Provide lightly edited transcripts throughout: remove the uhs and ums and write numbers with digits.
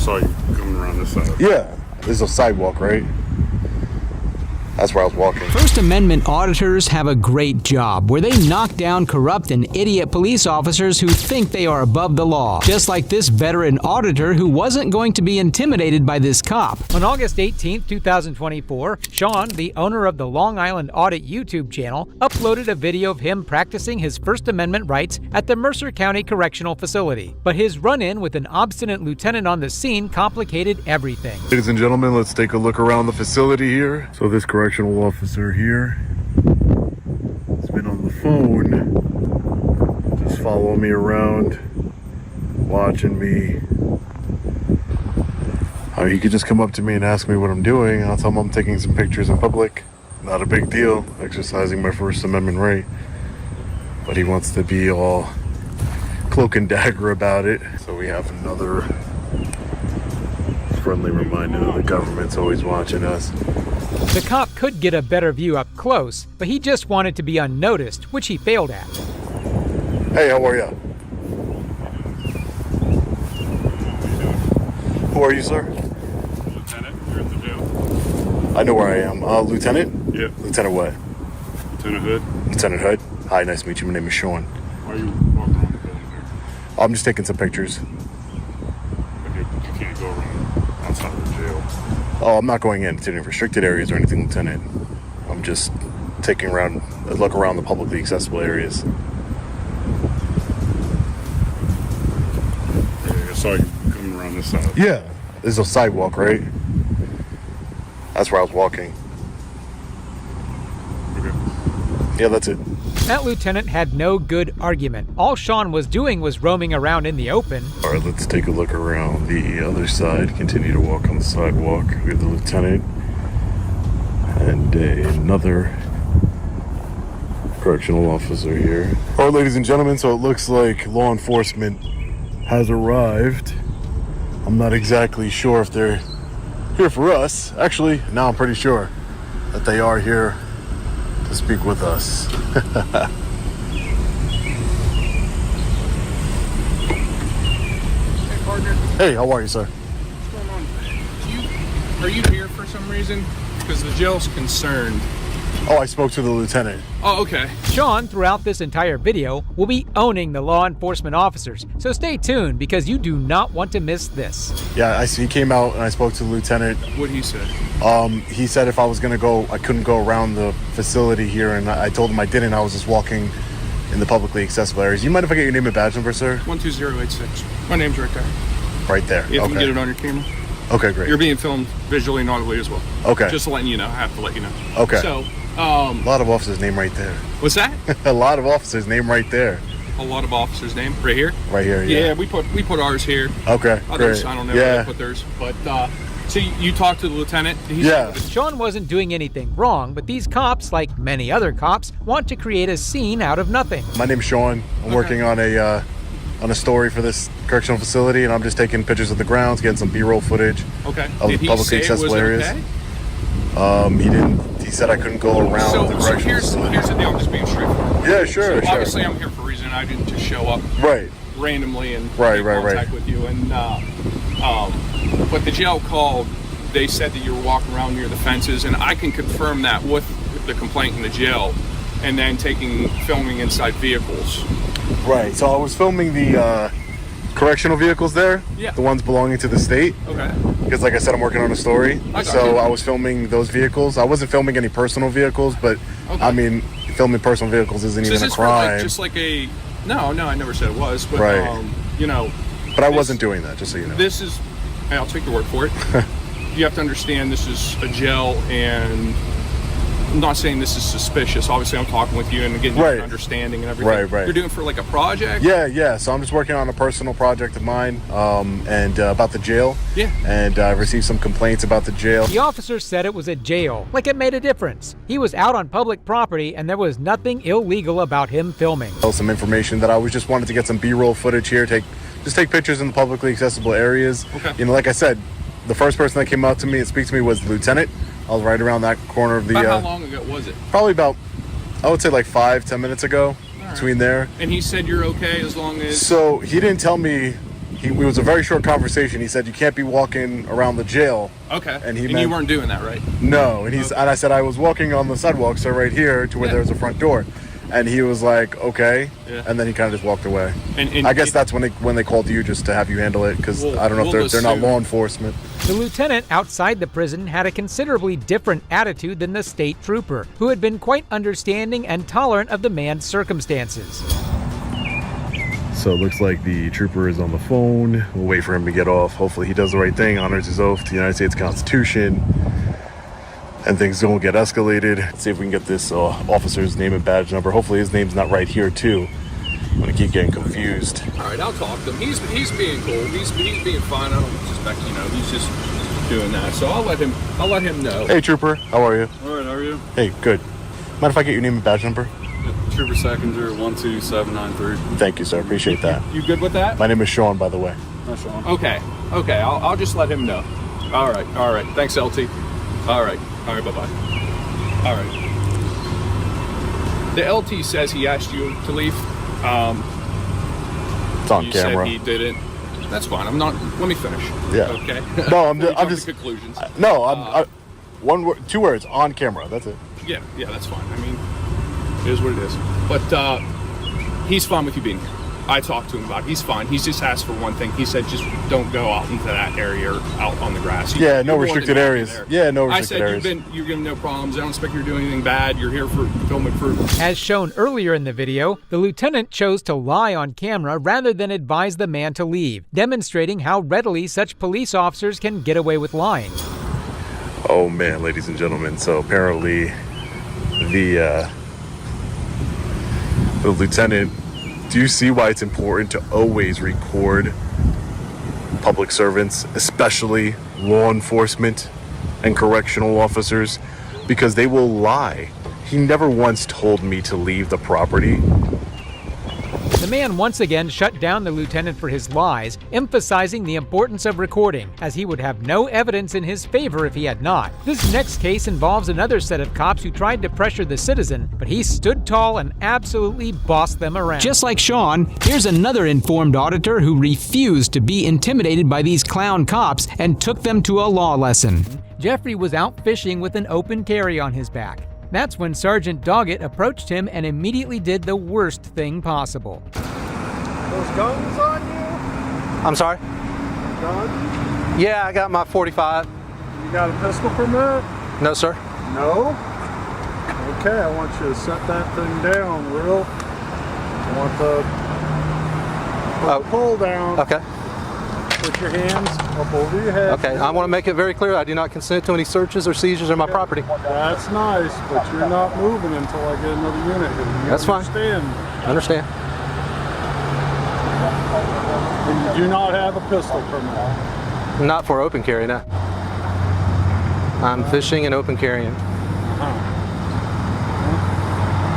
saw you coming around this side. Yeah, there's a sidewalk, right? That's where I was walking. First Amendment auditors have a great job where they knock down corrupt and idiot police officers who think they are above the law. Just like this veteran auditor who wasn't going to be intimidated by this cop. On August 18, 2024, Sean, the owner of the Long Island Audit YouTube channel, uploaded a video of him practicing his First Amendment rights at the Mercer County Correctional Facility. But his run-in with an obstinate lieutenant on the scene complicated everything. Ladies and gentlemen, let's take a look around the facility here. So this correctional officer here has been on the phone, just following me around, watching me. He could just come up to me and ask me what I'm doing, and I'll tell him I'm taking some pictures in public. Not a big deal, exercising my First Amendment right. But he wants to be all cloak and dagger about it. So we have another friendly reminder that the government's always watching us. The cop could get a better view up close, but he just wanted to be unnoticed, which he failed at. Hey, how are you? Who are you, sir? Lieutenant, you're at the jail. I know where I am. Lieutenant? Yeah. Lieutenant what? Lieutenant Hood. Lieutenant Hood. Hi, nice to meet you. My name is Sean. Why are you walking around the building here? I'm just taking some pictures. Okay, you can't go around outside of the jail. Oh, I'm not going into any restricted areas or anything, Lieutenant. I'm just taking a look around the publicly accessible areas. Okay, I saw you coming around this side. Yeah, there's a sidewalk, right? That's where I was walking. Okay. Yeah, that's it. That lieutenant had no good argument. All Sean was doing was roaming around in the open. All right, let's take a look around the other side. Continue to walk on the sidewalk. We have the lieutenant and another correctional officer here. All right, ladies and gentlemen, so it looks like law enforcement has arrived. I'm not exactly sure if they're here for us. Actually, now I'm pretty sure that they are here to speak with us. Hey, partner. Hey, how are you, sir? What's going on? Are you here for some reason? Because the jail's concerned. Oh, I spoke to the lieutenant. Oh, okay. Sean, throughout this entire video, will be owning the law enforcement officers. So stay tuned because you do not want to miss this. Yeah, I see. He came out and I spoke to the lieutenant. What'd he say? He said if I was gonna go, I couldn't go around the facility here, and I told him I didn't. I was just walking in the publicly accessible areas. You mind if I get your name and badge number, sir? 12086. My name's right there. Right there. If you Okay. can get it on your camera. Okay, great. You're being filmed visually and audibly as well. Okay. Just letting you know. I have to let you know. Okay. So, A lot of officers' name right there. what's that? A lot of officers' name right there. A lot of officers' name right here. Right here. Yeah, Yeah. we put ours here. Okay. Others, Great. I don't know where Yeah. they put theirs, but so you talked to the lieutenant. Yeah. Sean wasn't doing anything wrong, but these cops, like many other cops, want to create a scene out of nothing. My name's Sean. I'm working on a story for this correctional facility, and I'm just taking pictures of the grounds, getting some B-roll footage Okay. of Did the he publicly say it accessible was areas. okay? He didn't. He said I couldn't go around So the correctional here's facility. the deal. I'm just being straightforward. Yeah, sure, So sure. obviously, I'm here for a reason. I didn't just show up Right. randomly and Right, make right, contact right. with you. And but the jail called. They said that you were walking around near the fences, and I can confirm that with the complaint in the jail, and then filming inside vehicles. Right. So I was filming the correctional vehicles there. Yeah. The ones belonging to the state. Okay. Because, like I said, I'm working on a story. I got So you. I was filming those vehicles. I wasn't filming any personal vehicles, but Okay. I mean, filming personal vehicles isn't So even is a this for like crime. just like a? No, I never said it was. But Right. you know. But I this- wasn't doing that, just so you know. This is, and I'll take your word for it. You have to understand this is a jail, and I'm not saying this is suspicious. Obviously, I'm talking with you and getting Right. an understanding and everything. Right, right. You're doing for like a project? Yeah. So I'm just working on a personal project of mine, and about the jail. Yeah. And I received some complaints about the jail. The officer said it was a jail, like it made a difference. He was out on public property and there was nothing illegal about him filming. Some information that I was just wanted to get some B-roll footage here. Take pictures in the publicly accessible areas. Okay. You know, like I said, the first person that came out to me and speak to me was the lieutenant. I was right around that corner of the. About how long ago was it? Probably about, I would say like 5-10 minutes ago. right. Between there. And he said you're okay as long as... So he didn't tell me it was a very short conversation. He said you can't be walking around the jail. Okay. And you weren't doing that, right? No. And and I said I was walking on the sidewalk, so right here to where there's a front door. And he was like, okay. Yeah. And then he kind of just walked away. And I guess that's when they called you just to have you handle it, because I don't know if they're not law enforcement. The lieutenant outside the prison had a considerably different attitude than the state trooper, who had been quite understanding and tolerant of the man's circumstances. So it looks like the trooper is on the phone. We'll wait for him to get off. Hopefully he does the right thing, honors his oath to the United States Constitution, and things don't get escalated. Let's see if we can get this officer's name and badge number. Hopefully his name's not right here too. I'm gonna keep getting confused. All right, I'll talk to him. He's being cool. He's being fine. I don't suspect, he's just doing that. So I'll let him know. Hey trooper, how are you? All right, how are you? Hey, good. Mind if I get your name and badge number? Trooper Seconder 12793. Thank you, sir. Appreciate that. You good with that? My name is Sean, by the way. Hi, Sean. Okay. I'll just let him know. All right. Thanks, LT. All right. Bye-bye. All right. The LT says he asked you to leave. It's on you camera. Said he didn't. That's fine. I'm not. Let me finish. Yeah. Okay. No, I'm just conclusions. No, one word, 2 words on camera. That's it. Yeah, that's fine. I mean, it is what it is. But he's fine with you being here. I talked to him about it. He's fine. He's just asked for one thing. He said just don't go out into that area or out on the grass. Yeah, no restricted areas. Yeah, no restricted areas. I said you're giving no problems. I don't expect you to do anything bad. You're here for filming fruit. As shown earlier in the video, the lieutenant chose to lie on camera rather than advise the man to leave, demonstrating how readily such police officers can get away with lying. Oh man, ladies and gentlemen. So apparently the lieutenant, do you see why it's important to always record public servants, especially law enforcement and correctional officers? Because they will lie. He never once told me to leave the property. The man once again shut down the lieutenant for his lies, emphasizing the importance of recording, as he would have no evidence in his favor if he had not. This next case involves another set of cops who tried to pressure the citizen, but he stood tall and absolutely bossed them around. Just like Sean, here's another informed auditor who refused to be intimidated by these clown cops and took them to a law lesson. Jeffrey was out fishing with an open carry on his back. That's when Sergeant Doggett approached him and immediately did the worst thing possible. Those guns on you? I'm sorry? Guns? Yeah, I got my 45. You got a pistol permit? No, sir. No? Okay, I want you to set that thing down, real. I want the pull down. Okay. Put your hands up over your head. Okay, I want to make it very clear I do not consent to any searches or seizures of my property. That's nice, but you're not moving until I get another unit here. That's fine. I understand. And you do not have a pistol permit. Not for open carry, no. I'm fishing and open carrying.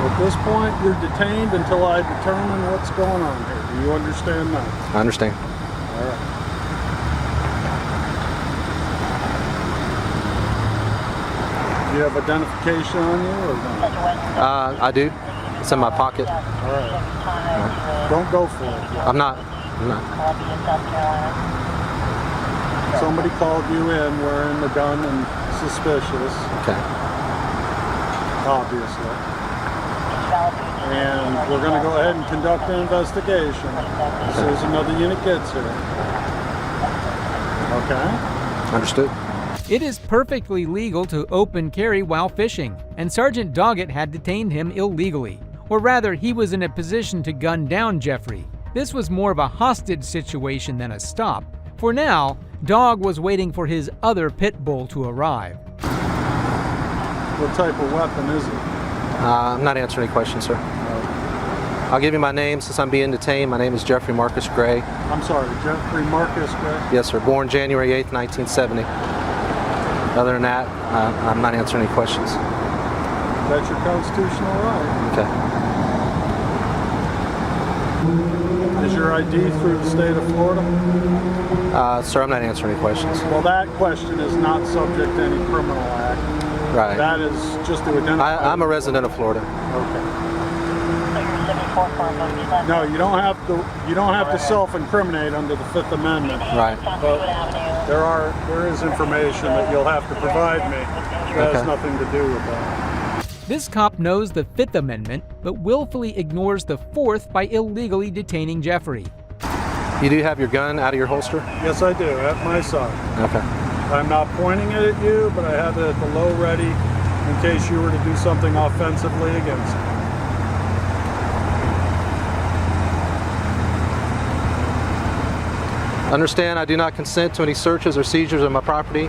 At this point, you're detained until I determine what's going on here. Do you understand that? I understand. All right. Do you have identification on you or not? I do. It's in my pocket. All right. Don't go for it. I'm not. Somebody called you in wearing the gun and suspicious. Okay. Obviously. And we're going to go ahead and conduct an investigation as soon as another unit gets here. Okay? Understood. It is perfectly legal to open carry while fishing, and Sergeant Doggett had detained him illegally. Or rather, he was in a position to gun down Jeffrey. This was more of a hostage situation than a stop. For now, Dog was waiting for his other pit bull to arrive. What type of weapon is it? I'm not answering any questions, sir. I'll give you my name since I'm being detained. My name is Jeffrey Marcus Gray. I'm sorry, Jeffrey Marcus Gray? Yes, sir. Born January 8th, 1970. Other than that, I'm not answering any questions. That's your constitutional right. Okay. Is your ID through the state of Florida? Sir, I'm not answering any questions. Well, that question is not subject to any criminal act. Right. That is just to identify. I'm a resident of Florida. Okay. No, you don't have to. You don't have to self-incriminate under the Fifth Amendment. Right. But there is information that you'll have to provide me that has nothing to do with that. This cop knows the Fifth Amendment, but willfully ignores the Fourth by illegally detaining Jeffrey. You do have your gun out of your holster? Yes, I do, at my side. Okay. I'm not pointing it at you, but I have it at the low ready in case you were to do something offensively against me. Understand, I do not consent to any searches or seizures of my property.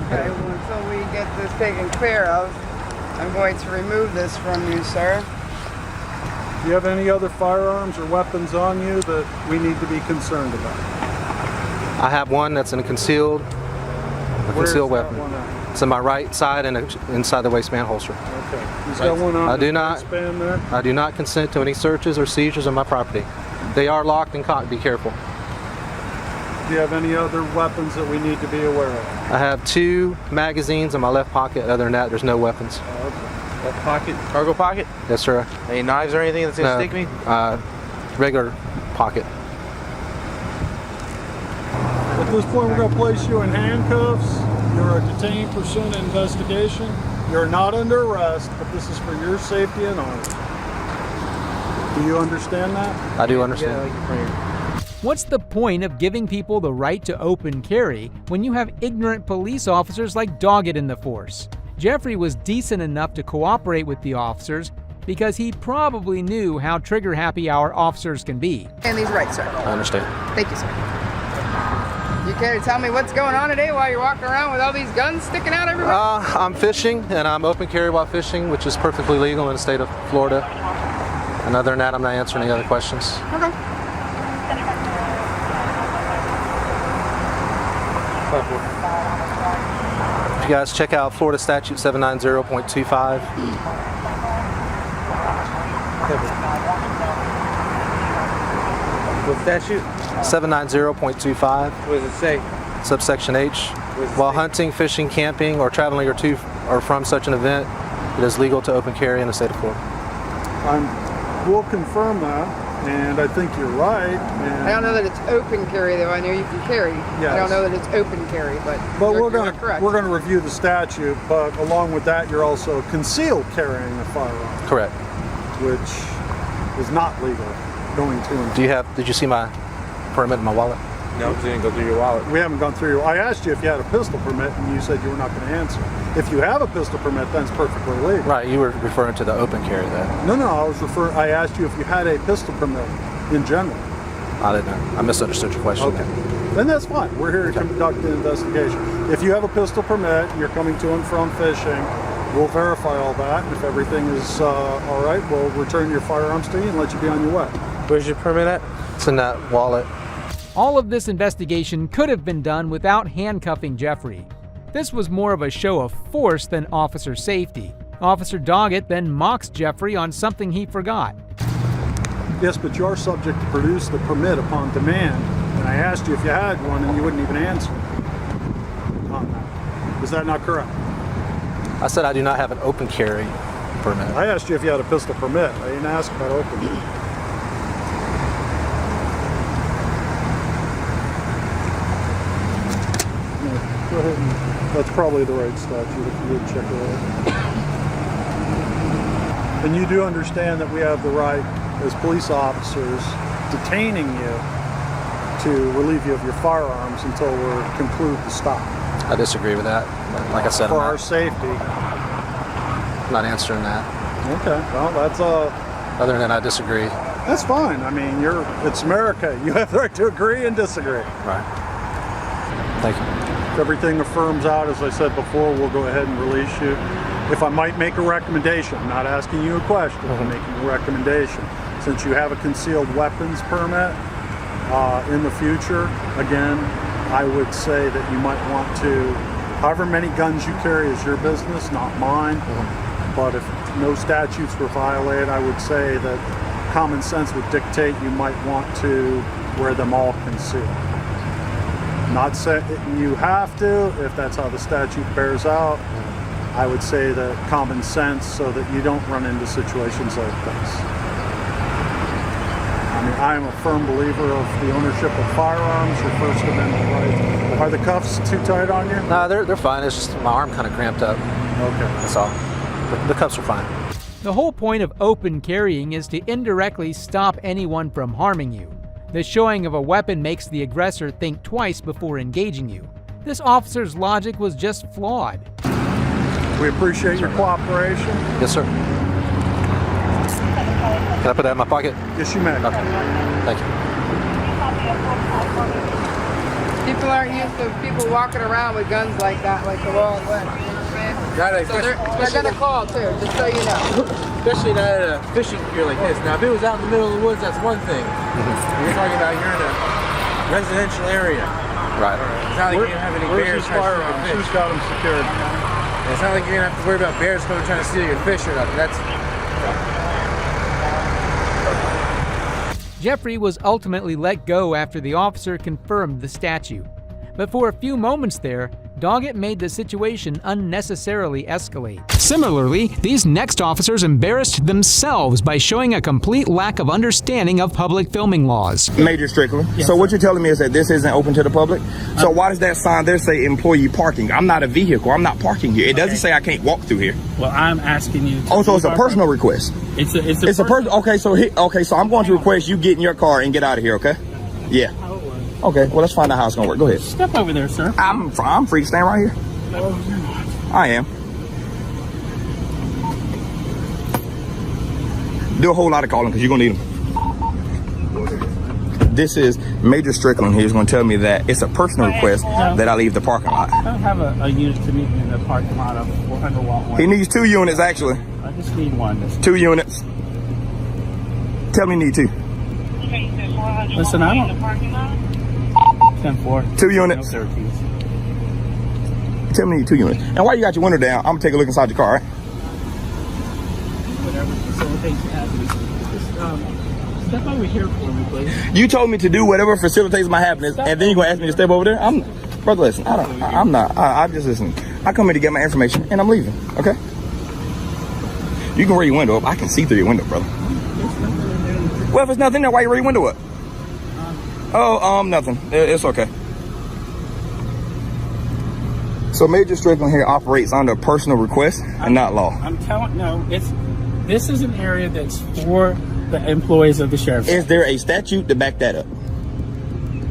Okay, well, until we get this taken care of, I'm going to remove this from you, sir. Do you have any other firearms or weapons on you that we need to be concerned about? I have one that's in a concealed Where's that weapon. one at? It's on my right side and inside the waistband holster. Okay. He's got one on I do the not- waistband there? I do not consent to any searches or seizures of my property. They are locked and cocked. Be careful. Do you have any other weapons that we need to be aware of? I have 2 magazines in my left pocket. Other than that, there's no weapons. Okay. Left pocket, cargo pocket? Yes, sir. Any knives or anything that's gonna stick me? Regular pocket. At this point, we're going to place you in handcuffs. You're a detained pursuant to investigation. You're not under arrest, but this is for your safety and ours. Do you understand that? I do understand. Yeah, like your prayer. What's the point of giving people the right to open carry when you have ignorant police officers like Doggett in the force? Jeffrey was decent enough to cooperate with the officers because he probably knew how trigger-happy our officers can be. And these right, sir. I understand. Thank you, sir. You care to tell me what's going on today while you're walking around with all these guns sticking out everywhere? I'm fishing, and I'm open carry while fishing, which is perfectly legal in the state of Florida. And other than that, I'm not answering any other questions. Okay. If you guys check out Florida Statute 790.25. What statute? 790.25, What does it say? subsection H. does it While say? hunting, fishing, camping, or traveling or to or from such an event, it is legal to open carry in the state of Florida. We'll confirm that, and I think you're right. And I don't know that it's open carry, though. I know you can carry. Yes. I don't know that it's open carry, but we're you're correct. going to review the statute, but along with that, you're also concealed carrying a firearm, Correct. which is not legal going to and Do you have? Did you see my permit in my wallet? No, because it didn't go through your wallet. We haven't gone through. I asked you if you had a pistol permit, and you said you were not going to answer. If you have a pistol permit, then it's perfectly legal. Right. You were referring to the open carry there. No, I asked you if you had a pistol permit in general. I didn't know. I misunderstood your question. Okay. Then that's fine. We're here to conduct an investigation. If you have a pistol permit, you're coming to and from fishing, we'll verify all that. And if everything is all right, we'll return your firearms to you and let you be on your way. Where's your permit at? It's in that wallet. All of this investigation could have been done without handcuffing Jeffrey. This was more of a show of force than officer safety. Officer Doggett then mocks Jeffrey on something he forgot. Yes, but you're subject to produce the permit upon demand. And I asked you if you had one, and you wouldn't even answer on that. Is that not correct? I said I do not have an open carry permit. I asked you if you had a pistol permit. I didn't ask about open. Go ahead and, that's probably the right statute if you would check it out. And you do understand that we have the right, as police officers, detaining you to relieve you of your firearms until we conclude the stop. I disagree with that. But like I said, For I'm our not, safety. not answering that. Okay, well, that's Other than that, I disagree. that's fine. I mean, it's America. You have the right to agree and disagree. Right. Thank you. If everything affirms out, as I said before, we'll go ahead and release you. If I might make a recommendation, I'm not asking you a question, I'm making a recommendation. Since you have a concealed weapons permit, in the future, again, I would say that you might want to, however many guns you carry is your business, not mine. But if no statutes were violated, I would say that common sense would dictate you might want to wear them all concealed. Not saying you have to, if that's how the statute bears out. I would say that common sense so that you don't run into situations like this. I mean, I am a firm believer of the ownership of firearms, your First Amendment right. Are the cuffs too tight on you? No, they're fine. It's just my arm kind of cramped up. Okay. That's all. The cuffs are fine. The whole point of open carrying is to indirectly stop anyone from harming you. The showing of a weapon makes the aggressor think twice before engaging you. This officer's logic was just flawed. We appreciate your cooperation. Yes, sir. Can I put that in my pocket? Yes, you may. Okay. Thank you. People aren't used to people walking around with guns like that, like the Wild West. You know what I'm saying? So they're gonna call too, just so you know. Especially not at a fishing pier like this. Now, if it was out in the middle of the woods, that's one thing. You're talking about you're in a residential area. Right. It's not like you have any bears trying to steal your fish. Who's got them secured? It's not like you're gonna have to worry about bears coming trying to steal your fish or nothing. That's Jeffrey was ultimately let go after the officer confirmed the statute. But for a few moments there, Doggett made the situation unnecessarily escalate. Similarly, these next officers embarrassed themselves by showing a complete lack of understanding of public filming laws. Major Strickland. Yes, so what you're telling me is that this isn't open to the public? So why does that sign there say employee parking? I'm not a vehicle. I'm not parking here. It doesn't say I can't walk through here. Well, I'm asking you. Oh, so it's a personal request. It's a personal. Okay, so I'm going to request you get in your car and get out of here. Okay? Yeah. Okay. Well, let's find out how it's gonna work. Go ahead. Step over there, sir. I'm free to stand right here. No, you're not. I am. Do a whole lot of calling because you're gonna need them. This is Major Strickland here. He's gonna tell me that it's a personal request that I leave the parking lot. I don't have a unit to meet me in the parking lot of 400 Watt 1. He needs 2 units actually. I just need one. 2 units. Tell me you need 2. Listen, I don't. 10-4. 2 units. No Syracuse. Tell me you need 2 units. And while you got your window down, I'm gonna take a look inside your car, right? Whatever facilitates your happiness. Just step over here for me, please. You told me to do whatever facilitates my happiness, and then you're gonna ask me to step over there? Brother, listen, I just listen. I come here to get my information, and I'm leaving, okay? You can roll your window up. I can see through your window, brother. Well, if there's nothing there, why you roll your window up? Nothing. It's okay. So Major Strickland here operates under personal request and not law. I'm telling this is an area that's for the employees of the sheriff's. Is there a statute to back that up?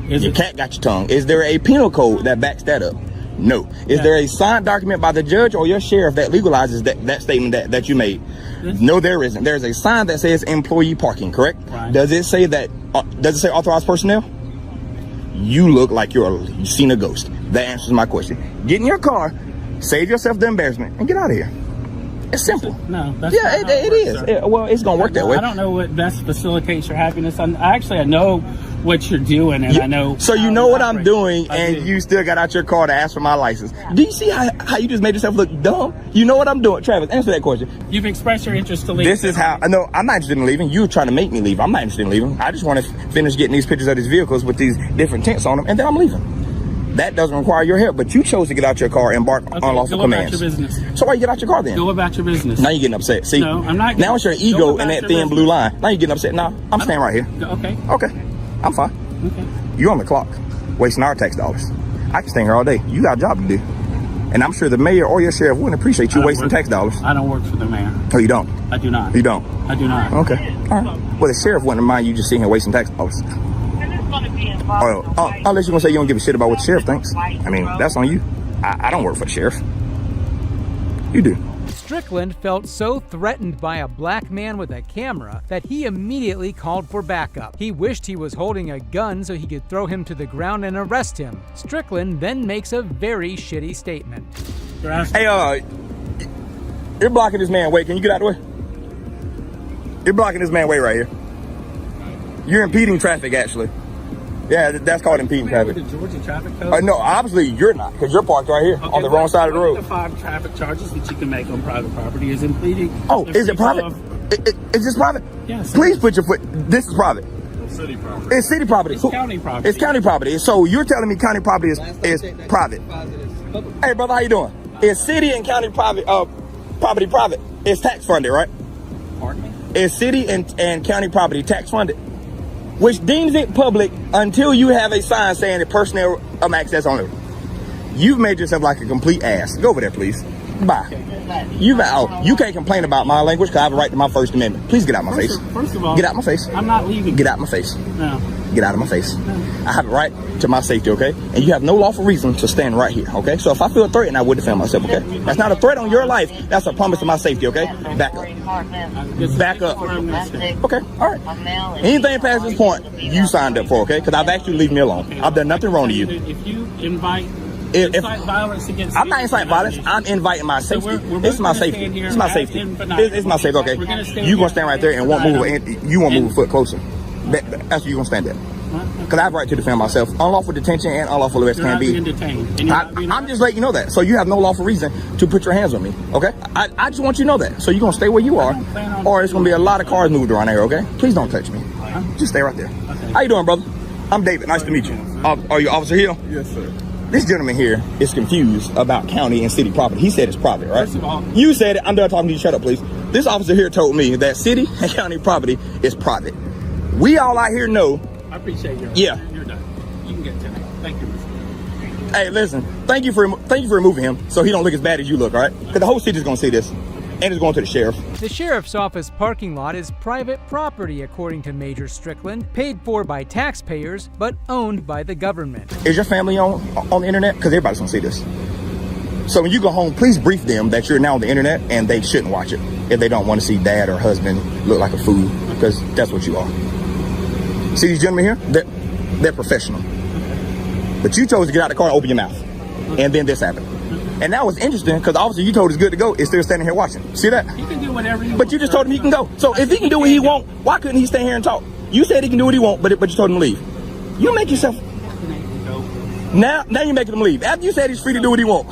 Your cat got your tongue. Is there a penal code that backs that up? No. Is there a signed document by the judge or your sheriff that legalizes that statement that you made? No, there isn't. There's a sign that says employee parking, correct? Right. Does it say that? Does it say authorized personnel? You look like you've seen a ghost. That answers my question. Get in your car, save yourself the embarrassment, and get out of here. It's simple. No, that's yeah, it is. Well, it's gonna work that way. I don't know what best facilitates your happiness. I know what you're doing, and I know. So you know what I'm doing, and you still got out your car to ask for my license. Do you see how you just made yourself look dumb? You know what I'm doing, Travis? Answer that question. You've expressed your interest to leave. This is how. No, I'm not interested in leaving. You're trying to make me leave. I'm not interested in leaving. I just want to finish getting these pictures of these vehicles with these different tents on them, and then I'm leaving. That doesn't require your help, but you chose to get out your car and bark unlawful commands. Go about your business. So why you get out your car then? Go about your business. Now you're getting upset. See? No, I'm not. Now it's your ego and that thin blue line. Now you're getting upset. Now I'm staying right here. Okay. Okay. I'm fine. Okay. You're on the clock, wasting our tax dollars. I can stay here all day. You got a job to do. And I'm sure the mayor or your sheriff wouldn't appreciate you wasting tax dollars. I don't work for the mayor. Oh, you don't? I do not. You don't? I do not. Okay. All right. Well, the sheriff wouldn't mind you just sitting here wasting tax dollars. Unless you're going to say you don't give a shit about what the sheriff thinks. I mean, that's on you. I don't work for the sheriff. You do. Strickland felt so threatened by a black man with a camera that he immediately called for backup. He wished he was holding a gun so he could throw him to the ground and arrest him. Strickland then makes a very shitty statement. Hey, you're blocking this man's way. Can you get out of the way? You're blocking this man's way right here. You're impeding traffic, actually. Yeah, that's called impeding traffic. The Georgia traffic code? No, obviously you're not, because you're parked right here on the wrong side of the road. The 5 traffic charges that you can make on private property is impeding. Oh, is it private? Is this private? Yes. Please put your foot. This is private. City property. It's city property. It's county property. It's county property. So you're telling me county property is private? Hey, brother, how you doing? Is city and county property private? It's tax funded, right? Pardon me? Is city and county property tax funded? Which deems it public until you have a sign saying that personnel access on it. You've made yourself like a complete ass. Go over there, please. Bye. You can't complain about my language because I have a right to my First Amendment. Please get out my face. First of all, get out my face. I'm not leaving. Get out my face. No. Get out of my face. I have a right to my safety, okay? And you have no lawful reason to stand right here, okay? So if I feel threatened, I would defend myself, okay? That's not a threat on your life. That's a promise to my safety, okay? Back up. Back up. Okay, all right. Anything past this point, you signed up for, okay? Because I've asked you to leave me alone. I've done nothing wrong to you. If you invite violence against I'm not inciting violence. I'm inviting my safety. It's my safety. It's my safety. It's my safety. Okay. You gonna stand right there and won't move. And you won't move a foot closer. That's where you gonna stand there. Because I have a right to defend myself. Unlawful detention and unlawful arrest can be. I'm just letting you know that. So you have no lawful reason to put your hands on me. Okay. I just want you to know that. So you're gonna stay where you are, or it's gonna be a lot of cars moved around here. Okay. Please don't touch me. Just stay right there. How you doing, brother? I'm David. Nice to meet you. Are you Officer Hill? Yes, sir. This gentleman here is confused about county and city property. He said it's private, right? First of all, you said it. I'm done talking to you. Shut up, please. This officer here told me that city and county property is private. We all out here know. I appreciate your. Yeah. You're done. You can get tonight. Thank you, Mr. Hey, listen. Thank you for removing him so he don't look as bad as you look, all right? Because the whole city's gonna see this, and it's going to the sheriff. The sheriff's office parking lot is private property, according to Major Strickland, paid for by taxpayers, but owned by the government. Is your family on the internet? Because everybody's gonna see this. So when you go home, please brief them that you're now on the internet and they shouldn't watch it if they don't want to see dad or husband look like a fool, because that's what you are. See these gentlemen here? They're professional. But you chose to get out of the car and open your mouth. And then this happened. And that was interesting because obviously you told us good to go. It's still standing here watching. See that? He can do whatever he wants. But you just told him he can go. So if he can do what he want, why couldn't he stay here and talk? You said he can do what he want, but you told him to leave. You make yourself. Now you're making him leave. After you said he's free to do what he want.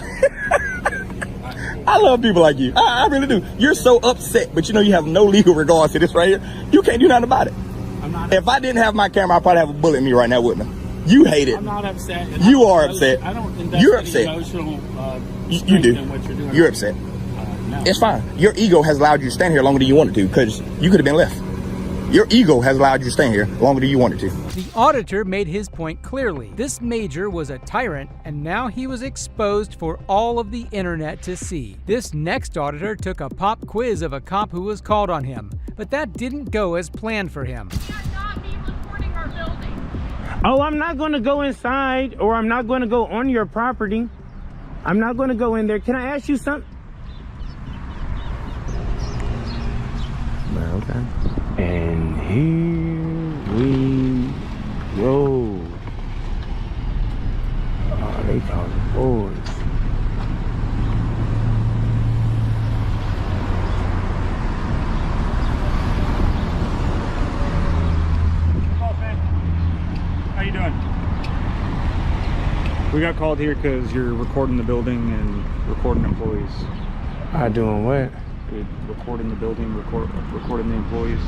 I love people like you. I really do. You're so upset, but you know you have no legal regards to this right here. You can't do nothing about it. If I didn't have my camera, I'd probably have a bullet in me right now, wouldn't I? You hate it. I'm not upset. You are upset. I don't invest You're upset. Emotional, you do. in what you're doing. You're upset. No. It's fine. Your ego has allowed you to stand here longer than you wanted to because you could have been left. Your ego has allowed you to stand here longer than you wanted to. The auditor made his point clearly. This major was a tyrant, and now he was exposed for all of the internet to see. This next auditor took a pop quiz of a cop who was called on him, but that didn't go as planned for him. Oh, I'm not going to go inside, or I'm not going to go on your property. I'm not going to go in there. Can I ask you something? Okay. And here we go. Oh, they call the boys. How you doing? We got called here because you're recording the building and recording employees. I doing what? You're recording the building, recording the employees.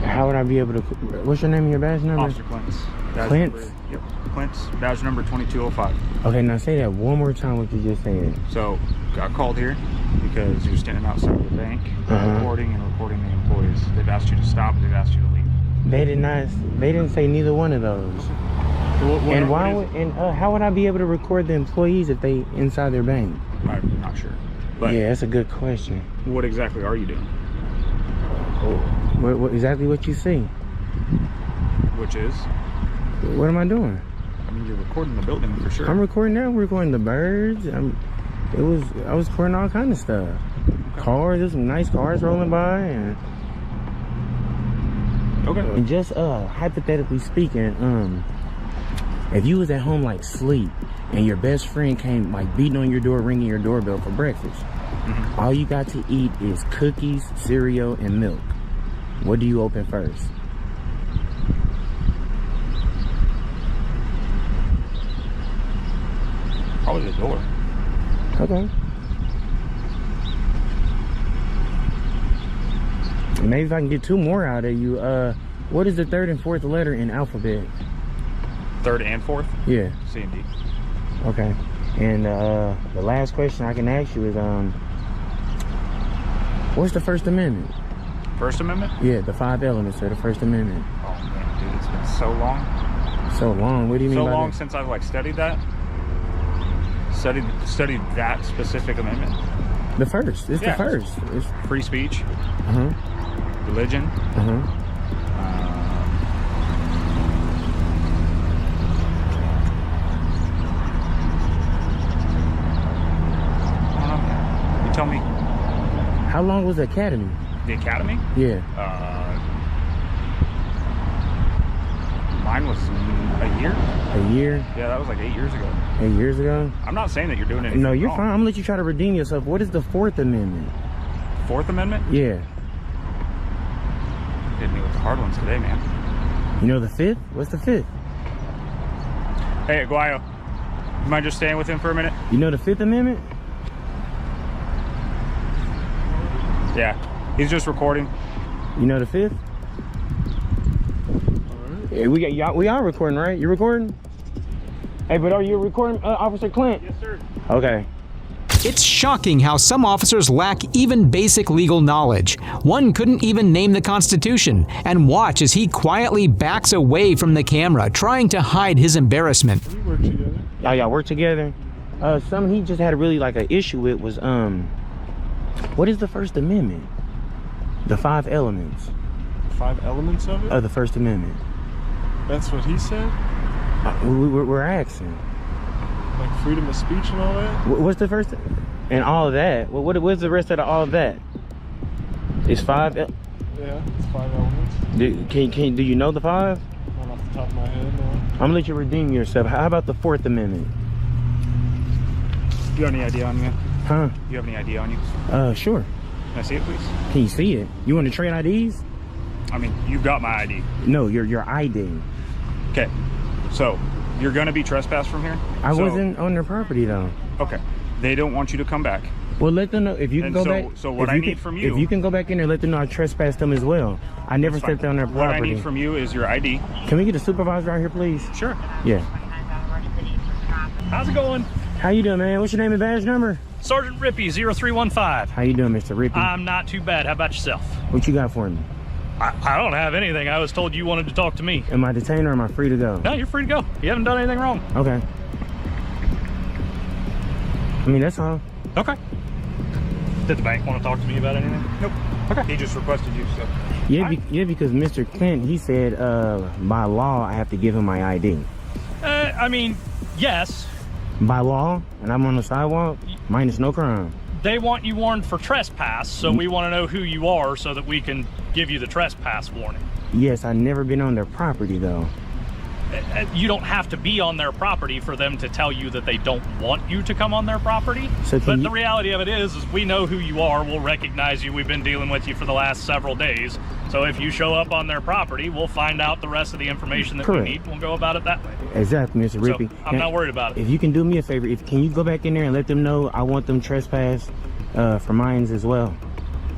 How would I be able to? What's your name and your badge number? Officer Clintz. Clintz? Yep, Clintz, badge number 2205. Okay, now say that one more time what you just said. So, got called here because you're standing outside of the bank, recording the employees. They've asked you to stop, they've asked you to leave. They did not. They didn't say neither one of those. So and why would? And how would I be able to record the employees if they inside their bank? I'm not sure. But yeah, that's a good question. What exactly are you doing? What exactly what you see? Which is? What am I doing? I mean, you're recording the building for sure. I'm recording now. I'm recording the birds. I was recording all kind of stuff. Okay. Cars. There's some nice cars rolling by and. Okay. And just hypothetically speaking, if you was at home like sleep and your best friend came like beating on your door, ringing your doorbell for breakfast, all you got to eat is cookies, cereal, and milk. What do you open first? Probably the door. Okay. Maybe if I can get two more out of you, what is the third and fourth letter in alphabet? Third and fourth? Yeah. C and D. Okay. And the last question I can ask you is, what's the First Amendment? First Amendment? Yeah, the 5 elements of the First Amendment. Oh man, dude, it's been so long. So long? What do you mean So by long that? since I've like studied that. Studied that specific amendment. The first. It's the first. It's free speech. Religion. I don't know. You tell me. How long was the academy? The academy? Yeah. Mine was a year. A year? Yeah, that was like 8 years ago. 8 years ago? I'm not saying that you're doing anything No, you're wrong. fine. I'm gonna let you try to redeem yourself. What is the Fourth Amendment? Fourth Amendment? Yeah. Hit me with the hard ones today, man. You know the Fifth? What's the Fifth? Hey, Aguayo, you mind just staying with him for a minute? You know the Fifth Amendment? Yeah, he's just recording. You know the Fifth? Yeah, we are recording, right? You recording? Hey, but are you recording, Officer Clint? Yes, sir. Okay. It's shocking how some officers lack even basic legal knowledge. One couldn't even name the Constitution. And watch as he quietly backs away from the camera, trying to hide his embarrassment. We work together. Y'all work together? Something he just had really like an issue with was, what is the First Amendment? The 5 elements. 5 elements of it? Of the First Amendment. That's what he said? We're asking. Like freedom of speech and all that? What's the first? And all of that? What's the rest of all of that? It's 5. Yeah, it's 5 elements. Do you know the 5? Not off the top of my head, no. I'm gonna let you redeem yourself. How about the Fourth Amendment? Do you have any ID on you? Huh? Do you have any ID on you? Sure. Can I see it, please? Can you see it? You want to trade IDs? I mean, you've got my ID. No, your ID. Okay, so you're gonna be trespassed from here? I wasn't on their property though. Okay, they don't want you to come back. Well, let them know if you can go back. So what I need from you, if you can go back in there, let them know I trespassed them as well. I never stepped on their property. What I need from you is your ID. Can we get a supervisor out here, please? Sure. Yeah. How's it going? How you doing, man? What's your name and badge number? Sergeant Rippy, 0315. How you doing, Mr. Rippy? I'm not too bad. How about yourself? What you got for me? I don't have anything. I was told you wanted to talk to me. Am I detained or am I free to go? No, you're free to go. You haven't done anything wrong. Okay. I mean, that's all. Okay. Did the bank want to talk to me about anything? Nope. Okay. He just requested you, so. Yeah, because Mr. Clint, he said by law I have to give him my ID. I mean, yes. By law, and I'm on the sidewalk, minus no crime. They want you warned for trespass, so we want to know who you are so that we can give you the trespass warning. Yes, I've never been on their property though. You don't have to be on their property for them to tell you that they don't want you to come on their property. So but the reality of it is we know who you are. We'll recognize you. We've been dealing with you for the last several days. So if you show up on their property, we'll find out the rest of the information that we need. And we'll go about it that way. Exactly, Mr. Rippy. So I'm not worried about it. If you can do me a favor, can you go back in there and let them know I want them trespassed for mines as well?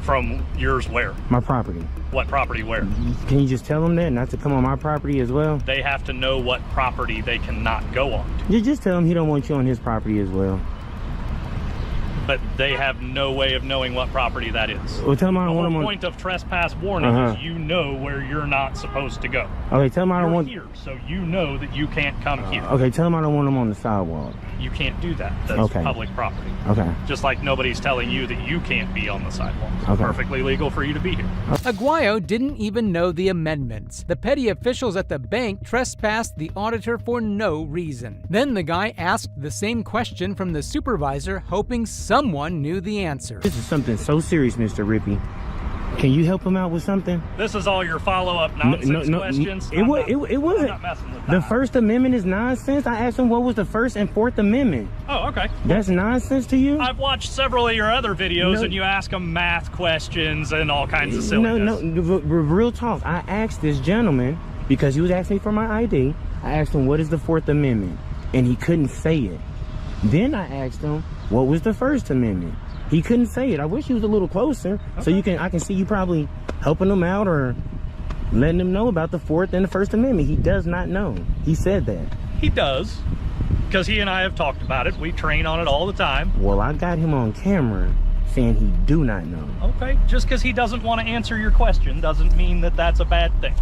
From yours where? My property. What property where? Can you just tell them that, not to come on my property as well? They have to know what property they cannot go on. Just tell him he don't want you on his property as well. But they have no way of knowing what property that is. Well, tell him I don't want him The on... point of trespass warning is you know where you're not supposed to go. Okay, tell him I don't want... You're here, so you know that you can't come here. Okay, tell him I don't want him on the sidewalk. You can't do that. That's Okay. public property. Okay. Just like nobody's telling you that you can't be on the sidewalk. It's Okay. perfectly legal for you to be here. Aguayo didn't even know the amendments. The petty officials at the bank trespassed the auditor for no reason. Then the guy asked the same question from the supervisor, hoping someone knew the answer. This is something so serious, Mr. Rippy. Can you help him out with something? This is all your follow-up nonsense questions. It wasn't. I'm not messing with The that. First Amendment is nonsense. I asked him what was the First and Fourth Amendment. Oh, okay. That's nonsense to you? I've watched several of your other videos and you ask them math questions and all kinds of silliness. No, real talk. I asked this gentleman, because he was asking me for my ID, I asked him what is the Fourth Amendment, and he couldn't say it. Then I asked him what was the First Amendment. He couldn't say it. I wish he was a little closer, so I can see you probably helping him out or letting him know about the Fourth and the First Amendment. He does not know. He said that. He does. Because he and I have talked about it. We train on it all the time. Well, I got him on camera saying he do not know. Okay, just because he doesn't want to answer your question doesn't mean that that's a bad thing.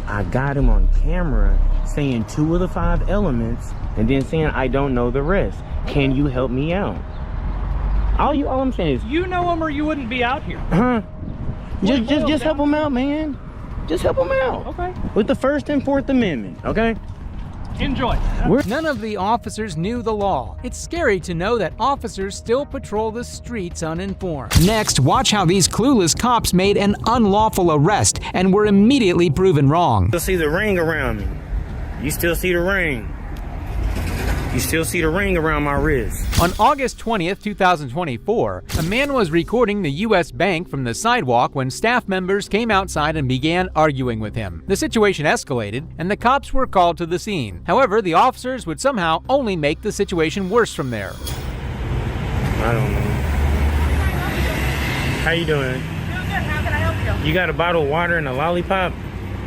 I got him on camera saying 2 of the 5 elements and then saying I don't know the rest. Can you help me out? All I'm saying is, you know him or you wouldn't be out here. Huh? Just help him out, man. Just help him out. Okay. With the First and Fourth Amendment, okay? Enjoy. None of the officers knew the law. It's scary to know that officers still patrol the streets uninformed. Next, watch how these clueless cops made an unlawful arrest and were immediately proven wrong. You still see the ring around me. You still see the ring. You still see the ring around my wrist. On August 20th, 2024, a man was recording the U.S. Bank from the sidewalk when staff members came outside and began arguing with him. The situation escalated, and the cops were called to the scene. However, the officers would somehow only make the situation worse from there. I don't know. How you doing? Doing good. How can I help you? You got a bottle of water and a lollipop?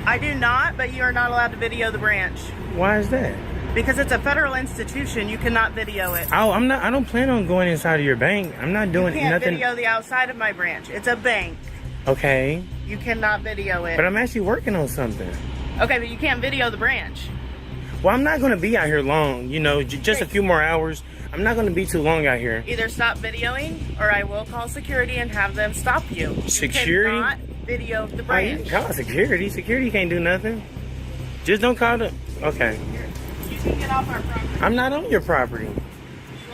I do not, but you are not allowed to video the branch. Why is that? Because it's a federal institution, you cannot video it. Oh, I don't plan on going inside of your bank. I'm not doing You can't nothing. video the outside of my branch. It's a bank. Okay. You cannot video it. But I'm actually working on something. Okay, but you can't video the branch. Well, I'm not going to be out here long. You know, just a few more hours. I'm not going to be too long out here. Either stop videoing, or I will call security and have them stop you. Security? You cannot video the Oh, branch. you can call security. Security can't do nothing. Just don't call them. Okay. You can get off our property. I'm not on your property. You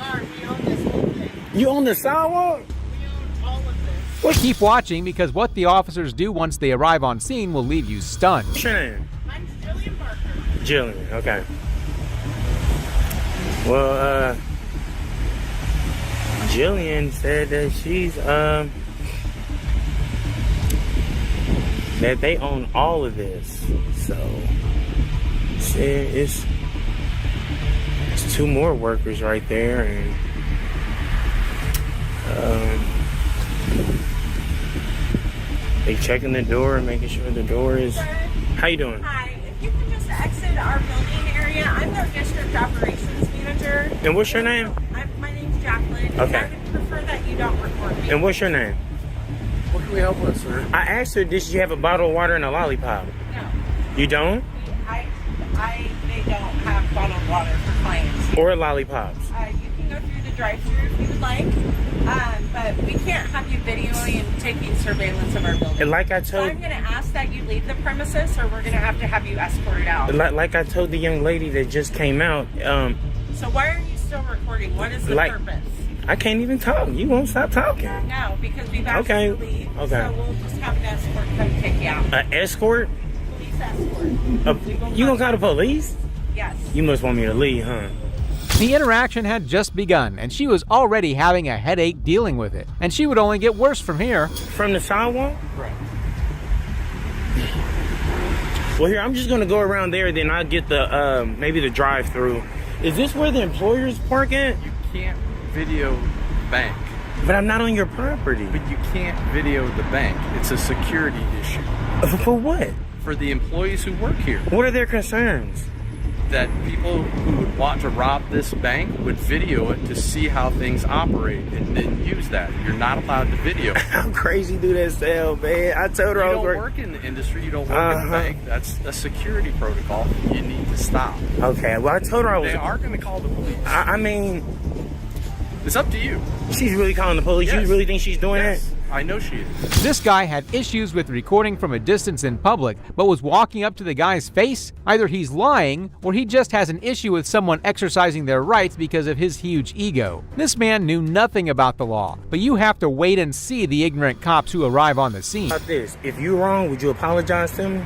are. We own this whole thing. You on the sidewalk? We own all of this. Keep watching, because what the officers do once they arrive on scene will leave you stunned. What's your name? Mine's Jillian Parker. Jillian, okay. Well, Jillian said that she's, that they own all of this. So, it's 2 more workers right there, and, they checking the door and making sure the door is. How you doing? Hi. If you can just exit our building area, I'm their district operations manager. And what's your name? My name's Jacqueline. Okay. And I would prefer that you don't record me. And what's your name? What can we help with, sir? I asked her, did she have a bottle of water and a lollipop? No. You don't? They don't have bottled water for clients. Or lollipops? You can go through the drive-thru if you would like, but we can't have you videoing and taking surveillance of our building. And like I So told, I'm going to ask that you leave the premises, or we're going to have you escorted out. like I told the young lady that just came out, So why are you still recording? What is the purpose? I can't even talk. You won't stop talking. No, because we've asked Okay. you to leave. Okay. So we'll just have an escort come take you out. An escort? Police escort. You gonna call the police? Yes. You must want me to leave, huh? The interaction had just begun, and she was already having a headache dealing with it. And she would only get worse from here. From the sidewalk? Right. Well, here, I'm just gonna go around there, then I'll get the, maybe the drive-through. Is this where the employers park at? You can't video the bank. But I'm not on your property. But you can't video the bank. It's a security issue. For what? For the employees who work here. What are their concerns? That people who would want to rob this bank would video it to see how things operate and then use that. You're not allowed to video. How crazy do that sound, man? I told her you I don't was work in the industry. You don't work in the bank. That's a security protocol. You need to stop. Okay, well, I told her I was. They are going to call the police. I mean, it's up to you. She's really calling the police. Yes. You really think she's doing Yes. that? I know she is. This guy had issues with recording from a distance in public, but was walking up to the guy's face. Either he's lying, or he just has an issue with someone exercising their rights because of his huge ego. This man knew nothing about the law, but you have to wait and see the ignorant cops who arrive on the scene. How about this? If you're wrong, would you apologize to me?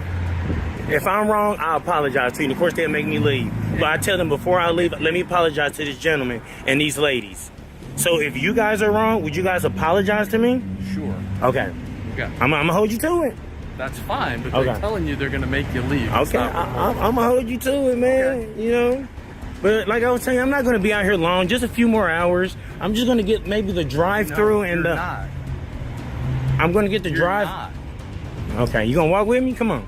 If I'm wrong, I'll apologize to you. And of course, they'll make me leave. But I tell them before I leave, let me apologize to this gentleman and these ladies. So if you guys are wrong, would you guys apologize to me? Sure. Okay. Okay. I'm gonna hold you to it. That's fine, but Okay. they're telling you they're going to make you leave. It's Okay, not recorded. I'm gonna hold you to it, man. Okay. You know. But like I was saying, I'm not gonna be out here long. Just a few more hours. I'm just gonna get maybe the drive-through and you're the. not. I'm gonna get the You're drive. not. Okay, you gonna walk with me? Come on.